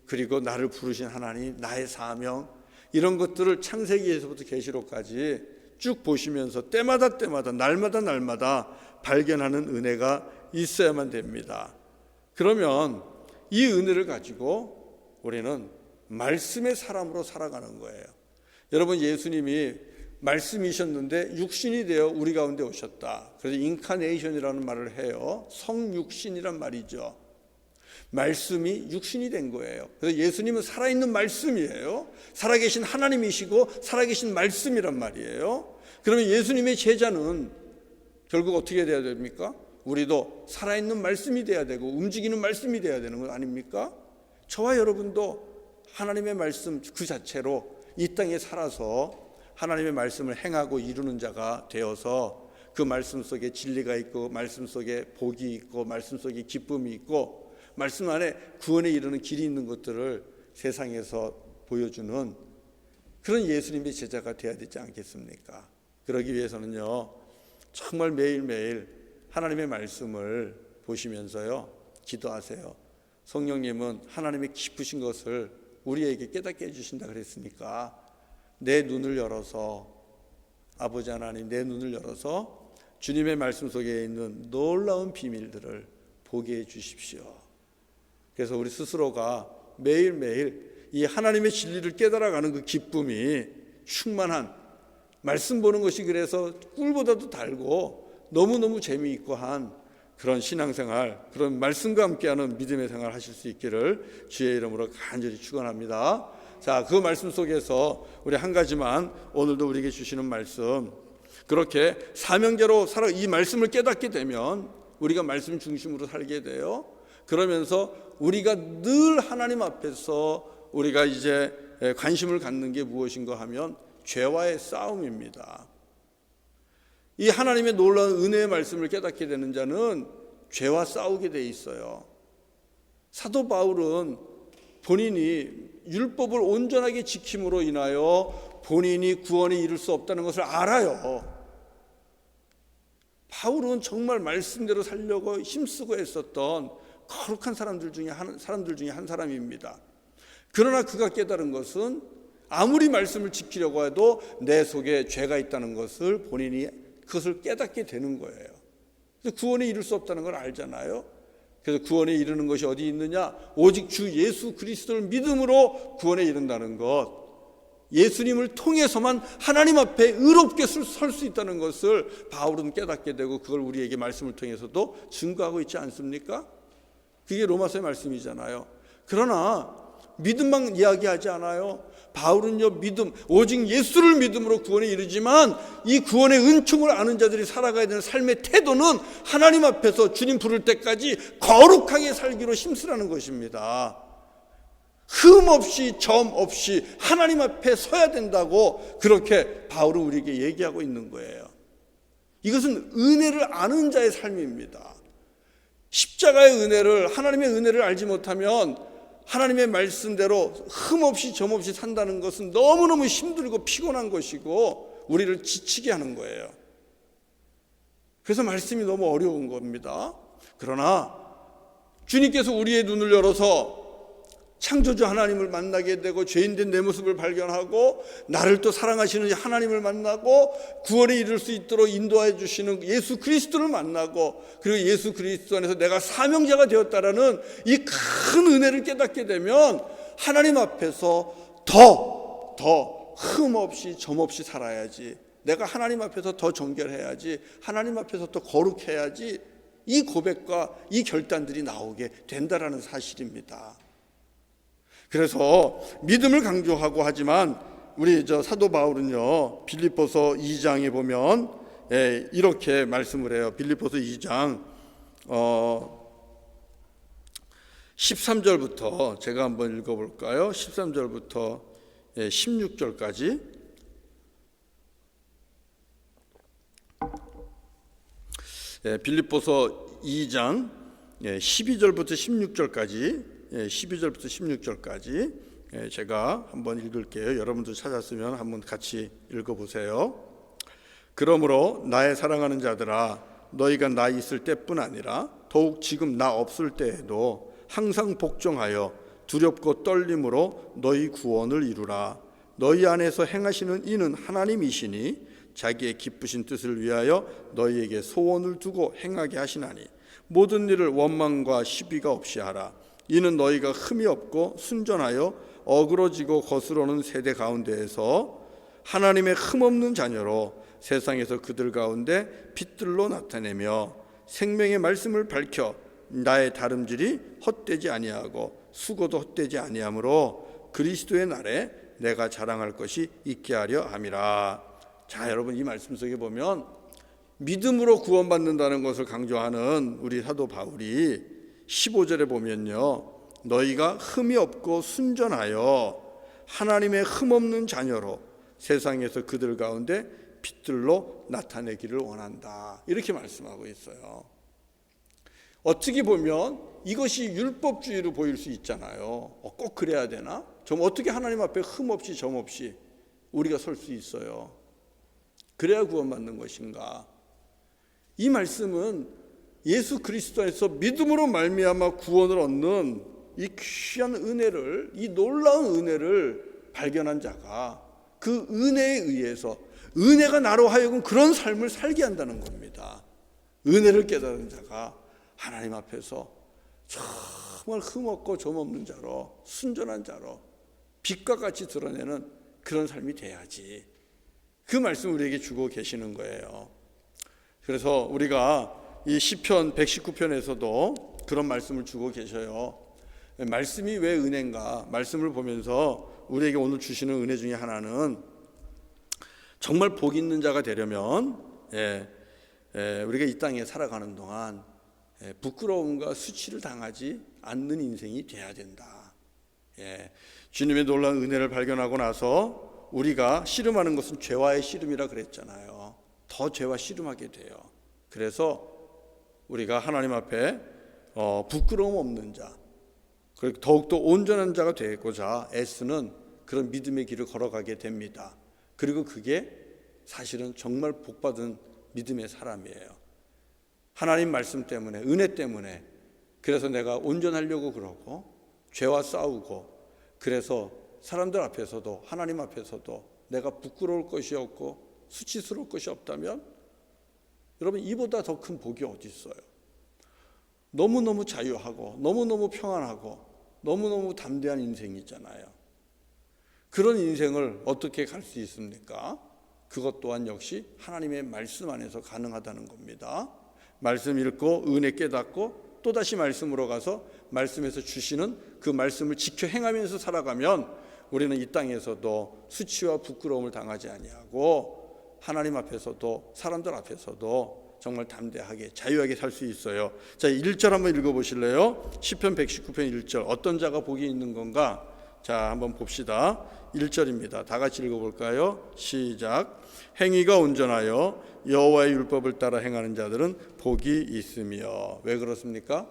Speaker 1: 그리고 나를 부르신 하나님, 나의 사명, 이런 것들을 창세기에서부터 계시록까지 쭉 보시면서 때마다 날마다 발견하는 은혜가 있어야만 됩니다. 그러면 이 은혜를 가지고 우리는 말씀의 사람으로 살아가는 거예요. 여러분, 예수님이 말씀이셨는데 육신이 되어 우리 가운데 오셨다. 그래서 인카네이션이라는 말을 해요. 성육신이란 말이죠. 말씀이 육신이 된 거예요. 그래서 예수님은 살아있는 말씀이에요. 살아계신 하나님이시고 살아계신 말씀이란 말이에요. 그러면 예수님의 제자는 결국 어떻게 돼야 됩니까? 우리도 살아있는 말씀이 돼야 되고 움직이는 말씀이 돼야 되는 거 아닙니까? 저와 여러분도 하나님의 말씀 그 자체로 이 땅에 살아서 하나님의 말씀을 행하고 이루는 자가 되어서 그 말씀 속에 진리가 있고 말씀 속에 복이 있고 말씀 속에 기쁨이 있고 말씀 안에 구원에 이르는 길이 있는 것들을 세상에서 보여주는 그런 예수님의 제자가 되어야 되지 않겠습니까? 그러기 위해서는요, 정말 매일매일 하나님의 말씀을 보시면서요, 기도하세요. 성령님은 하나님의 깊으신 것을 우리에게 깨닫게 해주신다 그랬으니까 내 눈을 열어서, 아버지 하나님 내 눈을 열어서 주님의 말씀 속에 있는 놀라운 비밀들을 보게 해 주십시오. 그래서 우리 스스로가 매일매일 이 하나님의 진리를 깨달아가는 그 기쁨이 충만한, 말씀 보는 것이 그래서 꿀보다도 달고 너무너무 재미있고 한 그런 신앙생활, 그런 말씀과 함께하는 믿음의 생활 하실 수 있기를 주의 이름으로 간절히 축원합니다. 자, 그 말씀 속에서 우리 한 가지만 오늘도 우리에게 주시는 말씀, 그렇게 사명자로 살아 이 말씀을 깨닫게 되면 우리가 말씀 중심으로 살게 돼요. 그러면서 우리가 늘 하나님 앞에서 우리가 이제 관심을 갖는 게 무엇인가 하면 죄와의 싸움입니다. 이 하나님의 놀라운 은혜의 말씀을 깨닫게 되는 자는 죄와 싸우게 돼 있어요. 사도 바울은 본인이 율법을 온전하게 지킴으로 인하여 본인이 구원에 이를 수 없다는 것을 알아요. 바울은 정말 말씀대로 살려고 힘쓰고 했었던 거룩한 사람들 중에 한 사람입니다. 그러나 그가 깨달은 것은 아무리 말씀을 지키려고 해도 내 속에 죄가 있다는 것을 본인이 그것을 깨닫게 되는 거예요. 그래서 구원에 이를 수 없다는 걸 알잖아요. 그래서 구원에 이르는 것이 어디 있느냐? 오직 주 예수 그리스도를 믿음으로 구원에 이른다는 것, 예수님을 통해서만 하나님 앞에 의롭게 설 수 있다는 것을 바울은 깨닫게 되고 그걸 우리에게 말씀을 통해서도 증거하고 있지 않습니까? 그게 로마서의 말씀이잖아요. 그러나 믿음만 이야기하지 않아요. 바울은요, 믿음, 오직 예수를 믿음으로 구원에 이르지만 이 구원의 은총을 아는 자들이 살아가야 되는 삶의 태도는 하나님 앞에서 주님 부를 때까지 거룩하게 살기로 힘쓰라는 것입니다. 흠 없이 점 없이 하나님 앞에 서야 된다고 그렇게 바울은 우리에게 얘기하고 있는 거예요. 이것은 은혜를 아는 자의 삶입니다. 십자가의 은혜를, 하나님의 은혜를 알지 못하면 하나님의 말씀대로 흠 없이 점 없이 산다는 것은 너무너무 힘들고 피곤한 것이고 우리를 지치게 하는 거예요. 그래서 말씀이 너무 어려운 겁니다. 그러나 주님께서 우리의 눈을 열어서 창조주 하나님을 만나게 되고 죄인된 내 모습을 발견하고 나를 또 사랑하시는 하나님을 만나고 구원에 이를 수 있도록 인도해 주시는 예수 그리스도를 만나고 그리고 예수 그리스도 안에서 내가 사명자가 되었다라는 이 큰 은혜를 깨닫게 되면 하나님 앞에서 더 흠 없이 점 없이 살아야지, 내가 하나님 앞에서 더 정결해야지, 하나님 앞에서 더 거룩해야지, 이 고백과 이 결단들이 나오게 된다라는 사실입니다. 그래서 믿음을 강조하고 하지만 우리 사도 바울은요, 빌립보서 2장에 보면 이렇게 말씀을 해요. 빌립보서 2장 13절부터 제가 한번 읽어볼까요? 13절부터 16절까지. 빌립보서 2장 12절부터 16절까지 12절부터 16절까지 제가 한번 읽을게요. 여러분들 찾았으면 한번 같이 읽어보세요. 그러므로 나의 사랑하는 자들아, 너희가 나 있을 때뿐 아니라 더욱 지금 나 없을 때에도 항상 복종하여 두렵고 떨림으로 너희 구원을 이루라. 너희 안에서 행하시는 이는 하나님이시니 자기의 기쁘신 뜻을 위하여 너희에게 소원을 두고 행하게 하시나니 모든 일을 원망과 시비가 없이 하라. 이는 너희가 흠이 없고 순전하여 어그러지고 거스르는 세대 가운데에서 하나님의 흠없는 자녀로 세상에서 그들 가운데 빛들로 나타내며 생명의 말씀을 밝혀 나의 다름질이 헛되지 아니하고 수고도 헛되지 아니하므로 그리스도의 날에 내가 자랑할 것이 있게 하려 함이라. 자, 여러분, 이 말씀 속에 보면 믿음으로 구원받는다는 것을 강조하는 우리 사도 바울이 15절에 보면요, 너희가 흠이 없고 순전하여 하나님의 흠없는 자녀로 세상에서 그들 가운데 빛들로 나타내기를 원한다, 이렇게 말씀하고 있어요. 어떻게 보면 이것이 율법주의로 보일 수 있잖아요. 꼭 그래야 되나? 좀 어떻게 하나님 앞에 흠 없이 점 없이 우리가 설 수 있어요? 그래야 구원받는 것인가? 이 말씀은 예수 그리스도 안에서 믿음으로 말미암아 구원을 얻는 이 귀한 은혜를, 이 놀라운 은혜를 발견한 자가 그 은혜에 의해서 은혜가 나로 하여금 그런 삶을 살게 한다는 겁니다. 은혜를 깨달은 자가 하나님 앞에서 정말 흠없고 점없는 자로, 순전한 자로 빛과 같이 드러내는 그런 삶이 돼야지. 그 말씀 우리에게 주고 계시는 거예요. 그래서 우리가 이 시편 119편에서도 그런 말씀을 주고 계셔요. 말씀이 왜 은혜인가? 말씀을 보면서 우리에게 오늘 주시는 은혜 중에 하나는 정말 복 있는 자가 되려면 우리가 이 땅에 살아가는 동안 부끄러움과 수치를 당하지 않는 인생이 돼야 된다. 주님의 놀라운 은혜를 발견하고 나서 우리가 씨름하는 것은 죄와의 씨름이라 그랬잖아요. 더 죄와 씨름하게 돼요. 그래서 우리가 하나님 앞에 부끄러움 없는 자, 그리고 더욱더 온전한 자가 되고자 애쓰는 그런 믿음의 길을 걸어가게 됩니다. 그리고 그게 사실은 정말 복받은 믿음의 사람이에요. 하나님 말씀 때문에, 은혜 때문에, 그래서 내가 온전하려고 그러고 죄와 싸우고, 그래서 사람들 앞에서도 하나님 앞에서도 내가 부끄러울 것이 없고 수치스러울 것이 없다면 여러분, 이보다 더 큰 복이 어디 있어요? 너무너무 자유하고 너무너무 평안하고 너무너무 담대한 인생이 있잖아요. 그런 인생을 어떻게 갈 수 있습니까? 그것 또한 역시 하나님의 말씀 안에서 가능하다는 겁니다. 말씀 읽고 은혜 깨닫고 또다시 말씀으로 가서 말씀에서 주시는 그 말씀을 지켜 행하면서 살아가면 우리는 이 땅에서도 수치와 부끄러움을 당하지 아니하고 하나님 앞에서도 사람들 앞에서도 정말 담대하게 자유하게 살 수 있어요. 자, 1절 한번 읽어보실래요? 시편 119편 1절. 어떤 자가 복이 있는 건가? 자, 한번 봅시다. 1절입니다. 다 같이 읽어볼까요? 시작. 행위가 온전하여 여호와의 율법을 따라 행하는 자들은 복이 있으며. 왜 그렇습니까?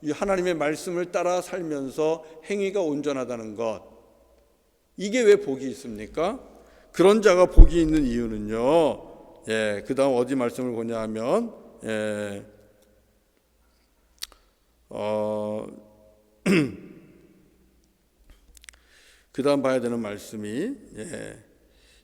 Speaker 1: 이 하나님의 말씀을 따라 살면서 행위가 온전하다는 것, 이게 왜 복이 있습니까? 그런 자가 복이 있는 이유는요, 그 다음 어디 말씀을 보냐 하면, 그 다음 봐야 되는 말씀이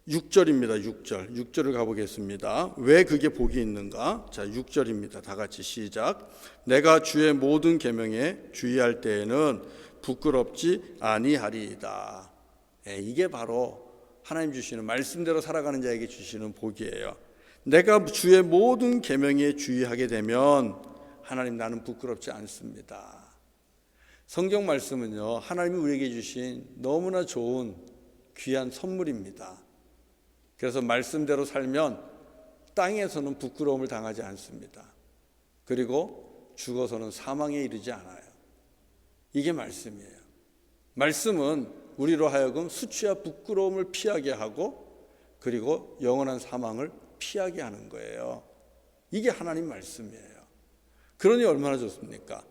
Speaker 1: 6절입니다. 6절을 가보겠습니다. 왜 그게 복이 있는가? 자, 6절입니다. 다 같이 시작. 내가 주의 모든 계명에 주의할 때에는 부끄럽지 아니하리이다. 이게 바로 하나님 주시는 말씀대로 살아가는 자에게 주시는 복이에요. 내가 주의 모든 계명에 주의하게 되면 하나님, 나는 부끄럽지 않습니다. 성경 말씀은요, 하나님이 우리에게 주신 너무나 좋은 귀한 선물입니다. 그래서 말씀대로 살면 땅에서는 부끄러움을 당하지 않습니다. 그리고 죽어서는 사망에 이르지 않아요. 이게 말씀이에요. 말씀은 우리로 하여금 수치와 부끄러움을 피하게 하고, 그리고 영원한 사망을 피하게 하는 거예요. 이게 하나님 말씀이에요. 그러니 얼마나 좋습니까?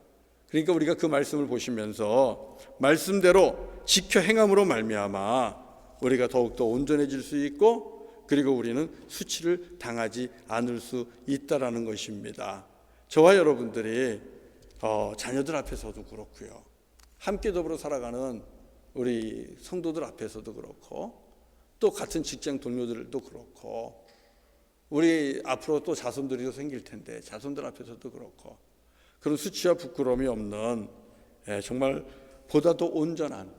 Speaker 1: 그러니까 우리가 그 말씀을 보시면서 말씀대로 지켜 행함으로 말미암아 우리가 더욱더 온전해질 수 있고, 그리고 우리는 수치를 당하지 않을 수 있다라는 것입니다. 저와 여러분들이 자녀들 앞에서도 그렇고요, 함께 더불어 살아가는 우리 성도들 앞에서도 그렇고, 또 같은 직장 동료들도 그렇고, 우리 앞으로 또 자손들이 생길 텐데 자손들 앞에서도 그렇고, 그런 수치와 부끄러움이 없는 정말 보다 더 온전한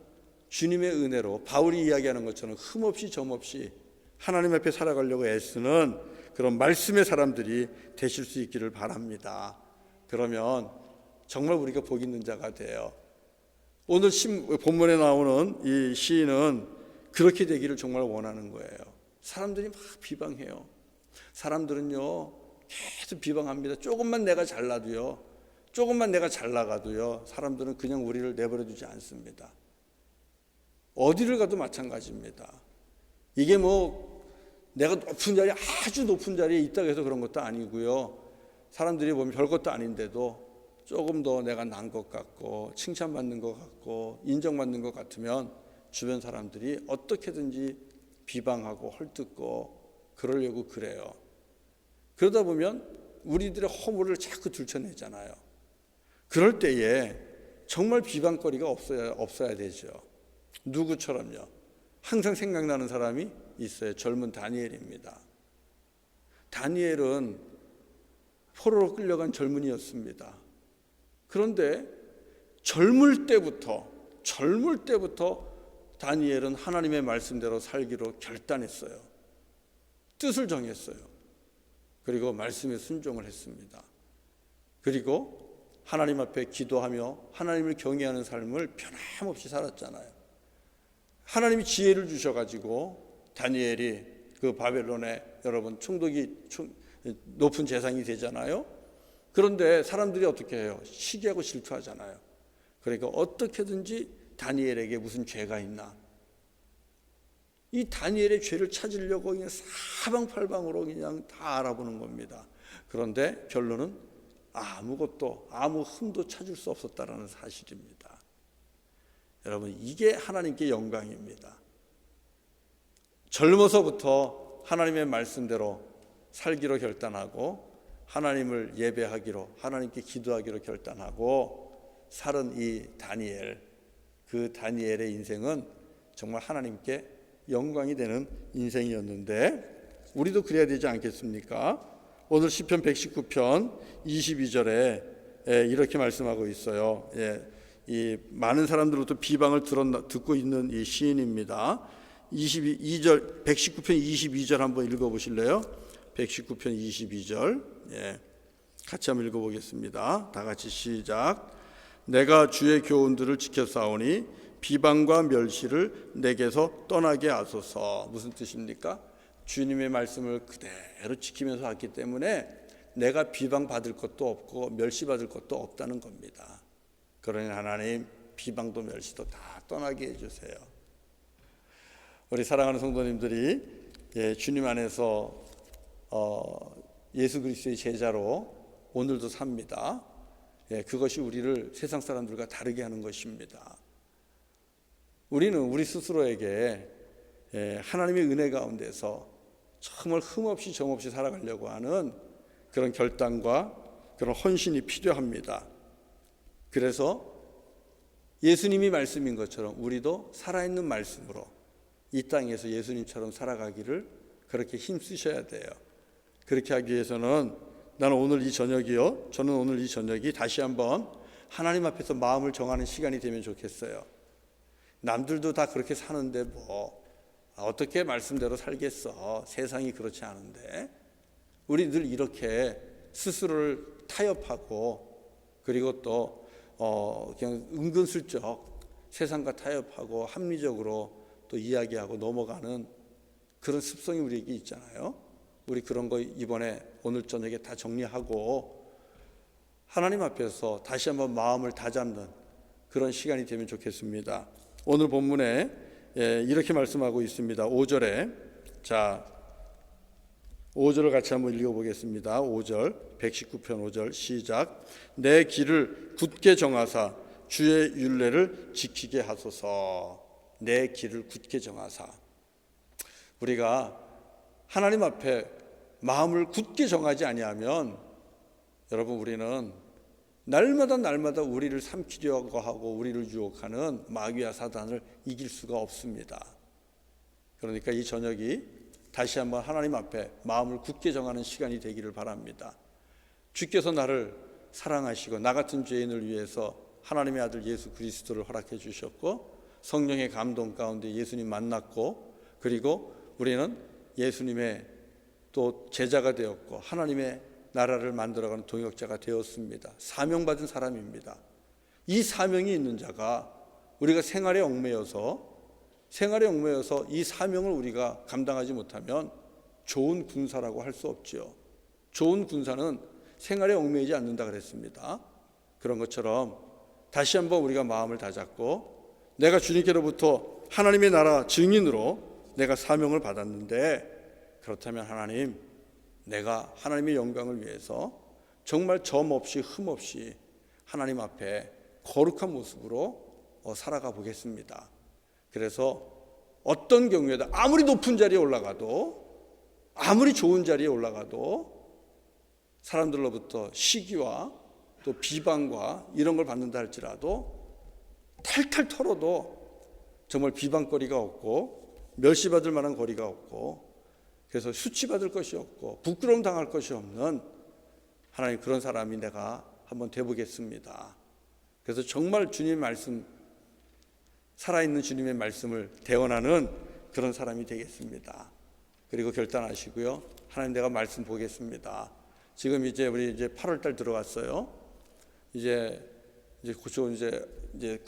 Speaker 1: 주님의 은혜로 바울이 이야기하는 것처럼 흠없이 점없이 하나님 앞에 살아가려고 애쓰는 그런 말씀의 사람들이 되실 수 있기를 바랍니다. 그러면 정말 우리가 복 있는 자가 돼요. 오늘 본문에 나오는 이 시인은 그렇게 되기를 정말 원하는 거예요. 사람들이 막 비방해요. 사람들은요 계속 비방합니다. 조금만 내가 잘나도요, 조금만 내가 잘 나가도요, 사람들은 그냥 우리를 내버려 두지 않습니다. 어디를 가도 마찬가지입니다. 이게 뭐 내가 높은 자리에, 아주 높은 자리에 있다고 해서 그런 것도 아니고요, 사람들이 보면 별것도 아닌데도 조금 더 내가 난 것 같고 칭찬받는 것 같고 인정받는 것 같으면 주변 사람들이 어떻게든지 비방하고 헐뜯고 그러려고 그래요. 그러다 보면 우리들의 허물을 자꾸 들춰내잖아요. 그럴 때에 정말 비방거리가 없어야 되죠. 누구처럼요? 항상 생각나는 사람이 있어요. 젊은 다니엘입니다. 다니엘은 포로로 끌려간 젊은이였습니다. 그런데 젊을 때부터 다니엘은 하나님의 말씀대로 살기로 결단했어요. 뜻을 정했어요. 그리고 말씀에 순종을 했습니다. 그리고 하나님 앞에 기도하며 하나님을 경외하는 삶을 변함없이 살았잖아요. 하나님이 지혜를 주셔가지고 다니엘이 그 바벨론에 여러분 높은 재상이 되잖아요. 그런데 사람들이 어떻게 해요? 시기하고 질투하잖아요. 그러니까 어떻게든지 다니엘에게 무슨 죄가 있나, 이 다니엘의 죄를 찾으려고 그냥 사방팔방으로 그냥 다 알아보는 겁니다. 그런데 결론은 아무 흠도 찾을 수 없었다라는 사실입니다. 여러분, 이게 하나님께 영광입니다. 젊어서부터 하나님의 말씀대로 살기로 결단하고 하나님을 예배하기로, 하나님께 기도하기로 결단하고 살은 이 다니엘, 그 다니엘의 인생은 정말 하나님께 영광이 되는 인생이었는데 우리도 그래야 되지 않겠습니까? 오늘 시편 119편 22절에 이렇게 말씀하고 있어요. 이 많은 사람들로부터 비방을 듣고 있는 이 시인입니다. 119편 22절 한번 읽어보실래요? 119편 22절 같이 한번 읽어보겠습니다. 다 같이 시작. 내가 주의 교훈들을 지켜싸우니 비방과 멸시를 내게서 떠나게 하소서. 무슨 뜻입니까? 주님의 말씀을 그대로 지키면서 왔기 때문에 내가 비방받을 것도 없고 멸시받을 것도 없다는 겁니다. 그러니 하나님, 비방도 멸시도 다 떠나게 해주세요. 우리 사랑하는 성도님들이 주님 안에서 예수 그리스도의 제자로 오늘도 삽니다. 그것이 우리를 세상 사람들과 다르게 하는 것입니다. 우리는 우리 스스로에게 하나님의 은혜 가운데서 정말 흠없이 정없이 살아가려고 하는 그런 결단과 그런 헌신이 필요합니다. 그래서 예수님이 말씀인 것처럼 우리도 살아있는 말씀으로 이 땅에서 예수님처럼 살아가기를 그렇게 힘쓰셔야 돼요. 그렇게 하기 위해서는 저는 오늘 이 저녁이 다시 한번 하나님 앞에서 마음을 정하는 시간이 되면 좋겠어요. 남들도 다 그렇게 사는데 어떻게 말씀대로 살겠어. 세상이 그렇지 않은데. 우리 늘 이렇게 스스로를 타협하고 그리고 또 그냥 은근슬쩍 세상과 타협하고 합리적으로 또 이야기하고 넘어가는 그런 습성이 우리에게 있잖아요. 우리 그런 거 이번에 오늘 저녁에 다 정리하고 하나님 앞에서 다시 한번 마음을 다잡는 그런 시간이 되면 좋겠습니다. 오늘 본문에 이렇게 말씀하고 있습니다. 5절에 5절을 같이 한번 읽어보겠습니다. 5절 119편 5절 시작. 내 길을 굳게 정하사 주의 율례를 지키게 하소서. 내 길을 굳게 정하사. 우리가 하나님 앞에 마음을 굳게 정하지 아니하면 여러분 우리는 날마다 우리를 삼키려고 하고 우리를 유혹하는 마귀와 사단을 이길 수가 없습니다. 그러니까 이 저녁이 다시 한번 하나님 앞에 마음을 굳게 정하는 시간이 되기를 바랍니다. 주께서 나를 사랑하시고 나 같은 죄인을 위해서 하나님의 아들 예수 그리스도를 허락해 주셨고 성령의 감동 가운데 예수님 만났고 그리고 우리는 예수님의 또 제자가 되었고 하나님의 나라를 만들어가는 동역자가 되었습니다. 사명받은 사람입니다. 이 사명이 있는 자가 우리가 생활에 얽매여서 이 사명을 우리가 감당하지 못하면 좋은 군사라고 할 수 없지요. 좋은 군사는 생활에 얽매이지 않는다 그랬습니다. 그런 것처럼 다시 한번 우리가 마음을 다잡고 내가 주님께로부터 하나님의 나라 증인으로 내가 사명을 받았는데 그렇다면 하나님, 내가 하나님의 영광을 위해서 정말 점 없이 흠 없이 하나님 앞에 거룩한 모습으로 살아가 보겠습니다. 그래서 어떤 경우에도 아무리 높은 자리에 올라가도 아무리 좋은 자리에 올라가도 사람들로부터 시기와 또 비방과 이런 걸 받는다 할지라도 탈탈 털어도 정말 비방거리가 없고 멸시받을 만한 거리가 없고 그래서 수치받을 것이 없고 부끄러움 당할 것이 없는 하나님 그런 사람이 내가 한번 돼보겠습니다. 그래서 정말 주님의 말씀 살아있는 주님의 말씀을 대언하는 그런 사람이 되겠습니다. 그리고 결단하시고요. 하나님 내가 말씀 보겠습니다. 지금 우리 8월 달 들어갔어요. 이제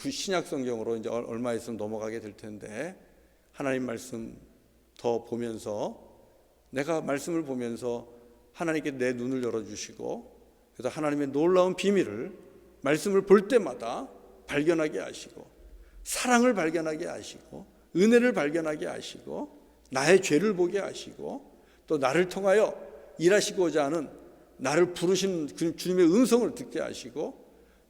Speaker 1: 신약 성경으로 이제 얼마 있으면 넘어가게 될 텐데 하나님 말씀 더 보면서 내가 말씀을 보면서 하나님께 내 눈을 열어주시고 그래서 하나님의 놀라운 비밀을 말씀을 볼 때마다 발견하게 하시고 사랑을 발견하게 하시고 은혜를 발견하게 하시고 나의 죄를 보게 하시고 또 나를 통하여 일하시고자 하는 나를 부르시는 주님의 음성을 듣게 하시고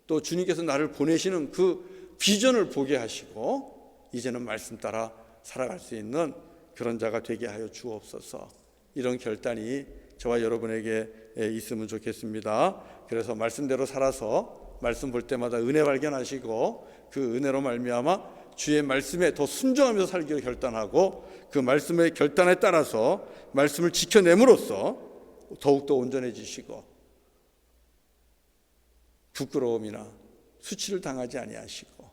Speaker 1: 또 주님께서 나를 보내시는 그 비전을 보게 하시고 이제는 말씀 따라 살아갈 수 있는 그런 자가 되게 하여 주옵소서. 이런 결단이 저와 여러분에게 있으면 좋겠습니다. 그래서 말씀대로 살아서 말씀 볼 때마다 은혜 발견하시고 그 은혜로 말미암아 주의 말씀에 더 순종하면서 살기로 결단하고 그 말씀의 결단에 따라서 말씀을 지켜냄으로써 더욱더 온전해지시고 부끄러움이나 수치를 당하지 아니하시고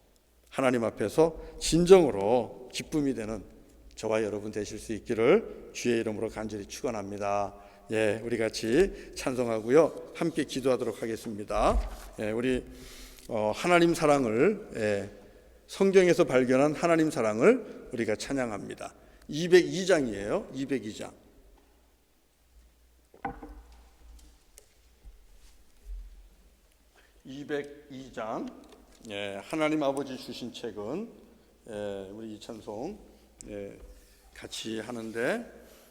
Speaker 1: 하나님 앞에서 진정으로 기쁨이 되는 저와 여러분 되실 수 있기를 주의 이름으로 간절히 축원합니다. 우리 같이 찬송하고요. 함께 기도하도록 하겠습니다. 우리 하나님 사랑을 성경에서 발견한 하나님 사랑을 우리가 찬양합니다. 202장이에요. 202장. 202장 하나님 아버지 주신 책은 우리 이 찬송 같이 하는데,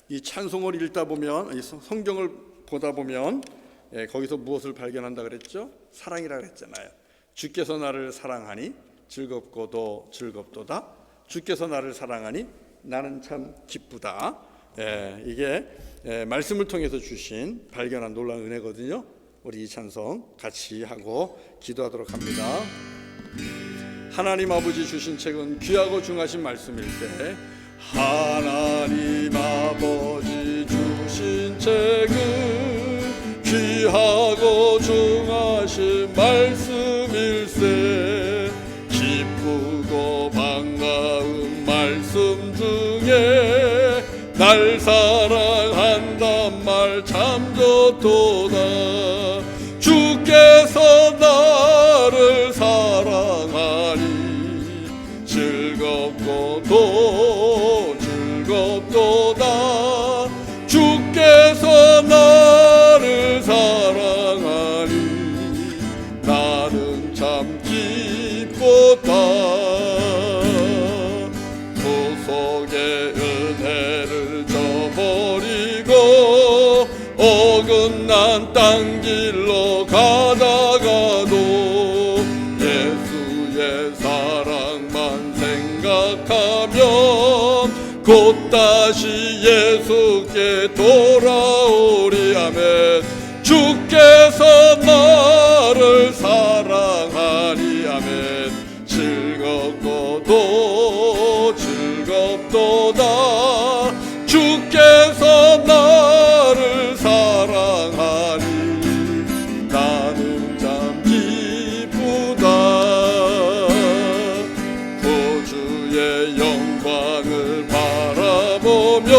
Speaker 1: 이 찬송을 읽다 보면, 이 성경을 보다 보면 거기서 무엇을 발견한다 그랬죠? 사랑이라 그랬잖아요. 주께서 나를 사랑하니 즐겁고도 즐겁도다. 주께서 나를 사랑하니 나는 참 기쁘다. 이게 말씀을 통해서 주신 발견한 놀라운 은혜거든요. 우리 이 찬송 같이 하고 기도하도록 합니다. 하나님 아버지 주신 책은 귀하고 중하신 말씀일 때, 하나님 아버지 주신 책은 귀하고 중하신 말씀일세. 기쁘고 반가운 말씀 중에 날 사랑한단 말 참 좋도다. 주께서 나를 사랑하니 즐겁고도 즐겁도다. 주께서 나를 사랑하니 나는 참 기쁘다. 구속의 은혜를 저버리고 어긋난 땅 길로 가다가도 예수의 사랑만 생각하면 곧 다시 예수께 돌아오리. 아멘. 주께서 나를 사랑하니 아멘. 즐겁고도 즐겁도다. 주께서 나를 사랑하니 나는 참 기쁘다. 구주의 영광을 바라보며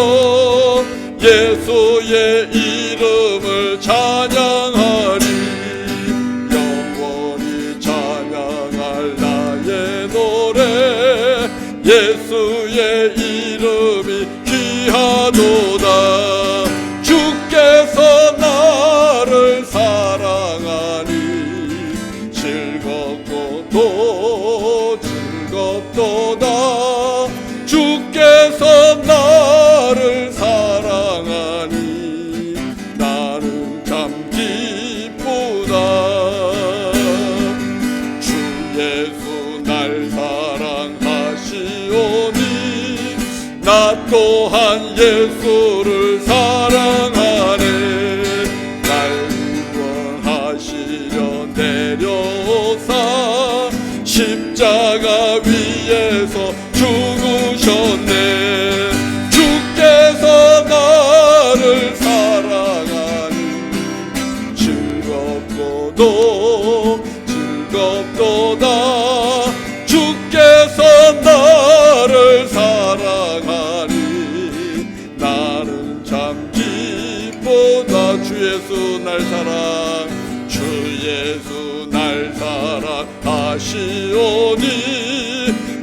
Speaker 1: 예수의 이름을 찬양하리. 영원히 찬양할 나의 노래, 예수의 이름이 귀하도다. 주께서 나를 사랑하니 즐겁고도 즐겁도다. 주께서 나를 사랑하니 나는 참 기쁘다. 주 예수 날 사랑하시오니 나 또한 예수를 사랑하네. 날 구원하시려 내려오사 십자가 위에서 죽으셨네. 주께서 나를 사랑하니 즐겁고도 즐겁도다. 주께서 나를 사랑하니 나는 참 기쁘다. 주 예수 날 사랑, 주 예수 날 사랑하시오니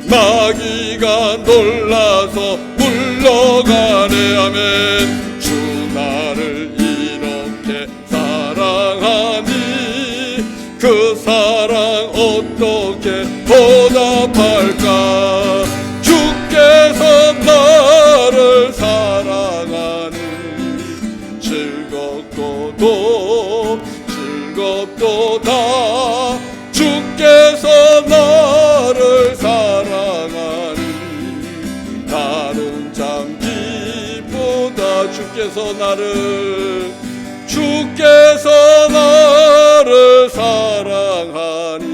Speaker 1: 마귀가 놀라서 물러가네. 아멘. 주 나를 이렇게 사랑하니 그 사랑 어떻게 보답할까. 주께서 나를 사랑하니 즐겁고도 즐겁도다. 주께서 나를 사랑하니 나는 참 기쁘다. 주께서 나를 사랑하니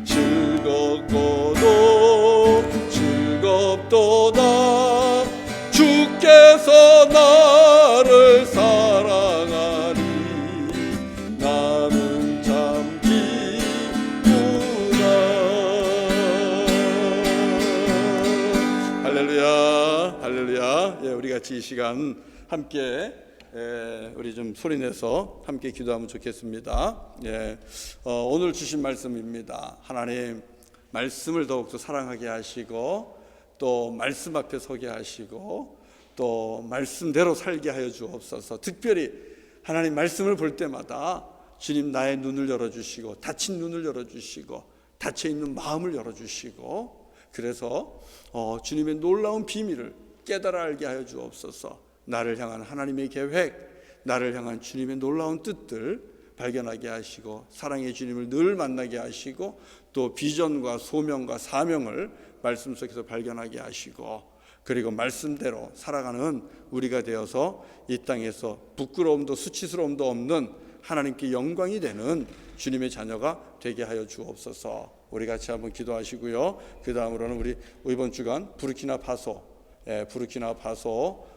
Speaker 1: 즐겁고도 즐겁도다. 주께서 나를 사랑하니 나는 참 기쁘다. 할렐루야, 할렐루야. 우리 같이 이 시간 함께 우리 좀 소리내서 함께 기도하면 좋겠습니다. 오늘 주신 말씀입니다. 하나님 말씀을 더욱더 사랑하게 하시고 또 말씀 앞에 서게 하시고 또 말씀대로 살게 하여 주옵소서. 특별히 하나님 말씀을 볼 때마다 주님 나의 눈을 열어주시고 닫힌 눈을 열어주시고 닫혀 있는 마음을 열어주시고, 그래서 주님의 놀라운 비밀을 깨달아 알게 하여 주옵소서. 나를 향한 하나님의 계획, 나를 향한 주님의 놀라운 뜻들 발견하게 하시고, 사랑의 주님을 늘 만나게 하시고, 또 비전과 소명과 사명을 말씀 속에서 발견하게 하시고, 그리고 말씀대로 살아가는 우리가 되어서 이 땅에서 부끄러움도 수치스러움도 없는 하나님께 영광이 되는 주님의 자녀가 되게 하여 주옵소서. 우리 같이 한번 기도하시고요. 그 다음으로는 우리 이번 주간 부르키나파소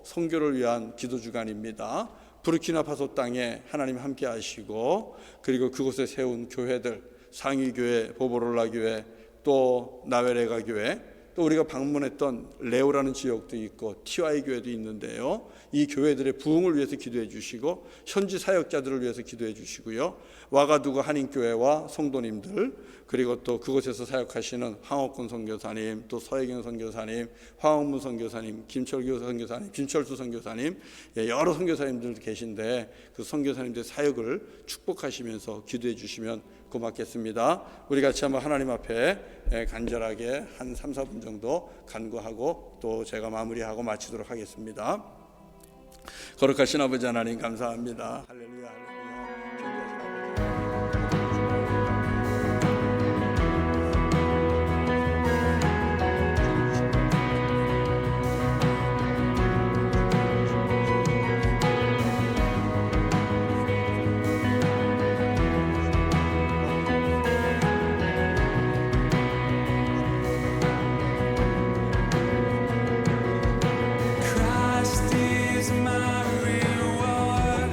Speaker 1: 선교를 위한 기도 주간입니다. 부르키나파소 땅에 하나님 함께 하시고, 그리고 그곳에 세운 교회들, 상위교회, 보보롤라 교회, 또 나웨레가 교회, 또 우리가 방문했던 레오라는 지역도 있고 TY 교회도 있는데요. 이 교회들의 부흥을 위해서 기도해 주시고, 현지 사역자들을 위해서 기도해 주시고요. 와가두고 한인교회와 성도님들, 그리고 또 그곳에서 사역하시는 황옥군 선교사님, 또 서혜경 선교사님, 황옥문 선교사님, 김철규 선교사님, 김철수 선교사님, 여러 선교사님들 계신데 그 선교사님들의 사역을 축복하시면서 기도해 주시면 고맙겠습니다. 우리 같이 한번 하나님 앞에 간절하게 한 3, 4분 정도 간구하고 또 제가 마무리하고 마치도록 하겠습니다. 거룩하신 아버지 하나님, 감사합니다. 할렐루야, 할렐루야.
Speaker 2: Christ is my reward.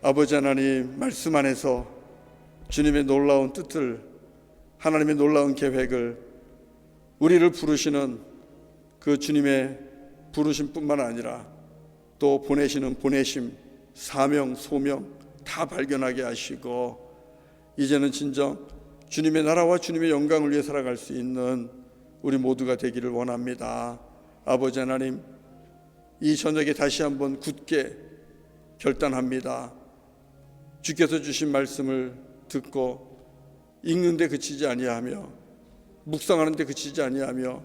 Speaker 1: 아버지 하나님 말씀 안에서 주님의 놀라운 뜻을, 하나님의 놀라운 계획을, 우리를 부르시는 그 주님의 부르심뿐만 아니라 또 보내시는 보내심, 사명, 소명 다 발견하게 하시고 이제는 진정 주님의 나라와 주님의 영광을 위해 살아갈 수 있는 우리 모두가 되기를 원합니다. 아버지 하나님, 이 저녁에 다시 한번 굳게 결단합니다. 주께서 주신 말씀을 듣고 읽는데 그치지 아니하며 묵상하는데 그치지 아니하며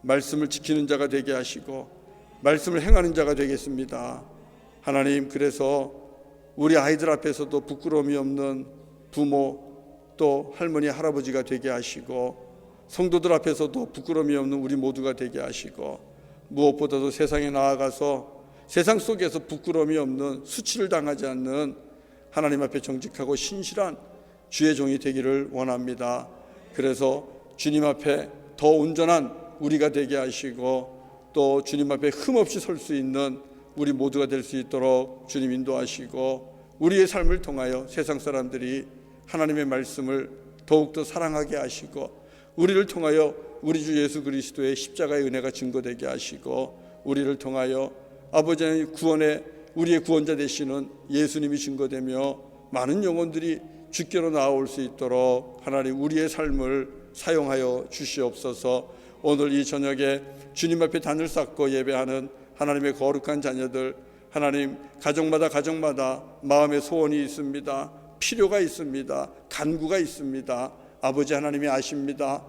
Speaker 1: 말씀을 지키는 자가 되게 하시고 말씀을 행하는 자가 되겠습니다. 하나님, 그래서 우리 아이들 앞에서도 부끄러움이 없는 부모 또 할머니 할아버지가 되게 하시고 성도들 앞에서도 부끄러움이 없는 우리 모두가 되게 하시고 무엇보다도 세상에 나아가서 세상 속에서 부끄러움이 없는 수치를 당하지 않는 하나님 앞에 정직하고 신실한 주의 종이 되기를 원합니다. 그래서 주님 앞에 더 온전한 우리가 되게 하시고 또 주님 앞에 흠없이 설 수 있는 우리 모두가 될 수 있도록 주님 인도하시고 우리의 삶을 통하여 세상 사람들이 하나님의 말씀을 더욱더 사랑하게 하시고 우리를 통하여 우리 주 예수 그리스도의 십자가의 은혜가 증거되게 하시고 우리를 통하여 아버지 하나님 구원의 우리의 구원자 되시는 예수님이 증거되며 많은 영혼들이 주께로 나아올 수 있도록 하나님 우리의 삶을 사용하여 주시옵소서. 오늘 이 저녁에 주님 앞에 단을 쌓고 예배하는 하나님의 거룩한 자녀들, 하나님 가정마다 마음의 소원이 있습니다. 필요가 있습니다. 간구가 있습니다. 아버지 하나님이 아십니다.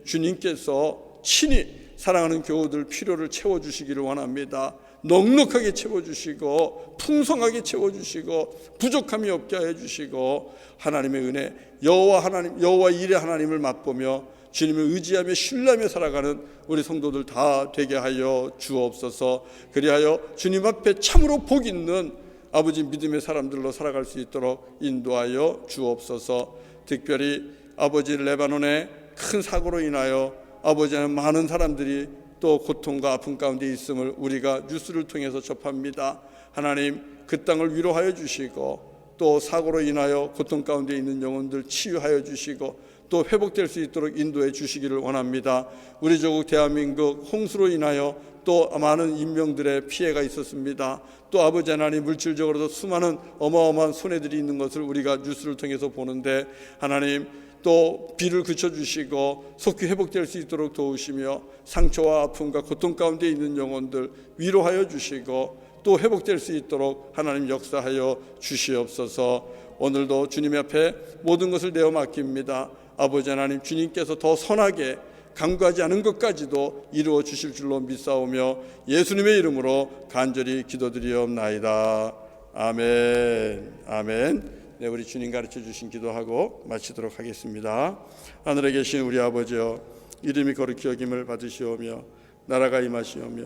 Speaker 1: 주님께서 친히 사랑하는 교우들 필요를 채워주시기를 원합니다. 넉넉하게 채워주시고 풍성하게 채워주시고 부족함이 없게 해주시고 하나님의 은혜, 여호와 일의 하나님을 맛보며 주님을 의지하며 신뢰하며 살아가는 우리 성도들 다 되게 하여 주옵소서. 그리하여 주님 앞에 참으로 복 있는 아버지 믿음의 사람들로 살아갈 수 있도록 인도하여 주옵소서. 특별히 아버지 레바논의 큰 사고로 인하여 아버지는 많은 사람들이 또 고통과 아픔 가운데 있음을 우리가 뉴스를 통해서 접합니다. 하나님 그 땅을 위로하여 주시고 또 사고로 인하여 고통 가운데 있는 영혼들 치유하여 주시고 또 회복될 수 있도록 인도해 주시기를 원합니다. 우리 조국 대한민국 홍수로 인하여 또 많은 인명들의 피해가 있었습니다. 또 아버지 하나님 물질적으로도 수많은 어마어마한 손해들이 있는 것을 우리가 뉴스를 통해서 보는데 하나님 또 비를 그쳐주시고 속히 회복될 수 있도록 도우시며 상처와 아픔과 고통 가운데 있는 영혼들 위로하여 주시고 또 회복될 수 있도록 하나님 역사하여 주시옵소서. 오늘도 주님 앞에 모든 것을 내어 맡깁니다. 아버지 하나님 주님께서 더 선하게 간구하지 않은 것까지도 이루어 주실 줄로 믿사오며 예수님의 이름으로 간절히 기도드리옵나이다. 아멘. 아멘. 네, 우리 주님 가르쳐 주신 기도하고 마치도록 하겠습니다. 하늘에 계신 우리 아버지여, 이름이 거룩히 여김을 받으시오며 나라가 임하시오며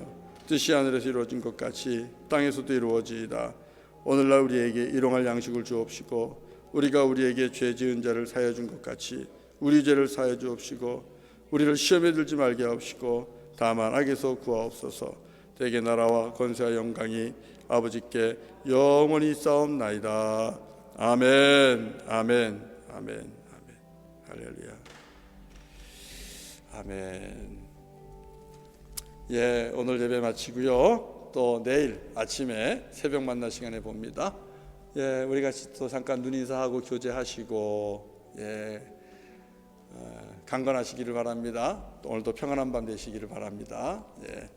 Speaker 1: 뜻이 하늘에서 이루어진 것 같이 땅에서도 이루어지이다. 오늘날 우리에게 일용할 양식을 주옵시고 우리가 우리에게 죄 지은 자를 사하여 준 것 같이 우리 죄를 사하여 주옵시고 우리를 시험에 들지 말게 하옵시고 다만 악에서 구하옵소서. 대개 나라와 권세와 영광이 아버지께 영원히 싸움나이다. 아멘. 아멘. 아멘. 아멘. 할렐루야. 아멘. 예, 오늘 예배 마치고요. 또 내일 아침에 새벽 만나 시간에 봅니다. 예, 우리 같이 또 잠깐 눈 인사하고 교제하시고 강건하시기를 바랍니다. 또 오늘도 평안한 밤 되시기를 바랍니다. 예.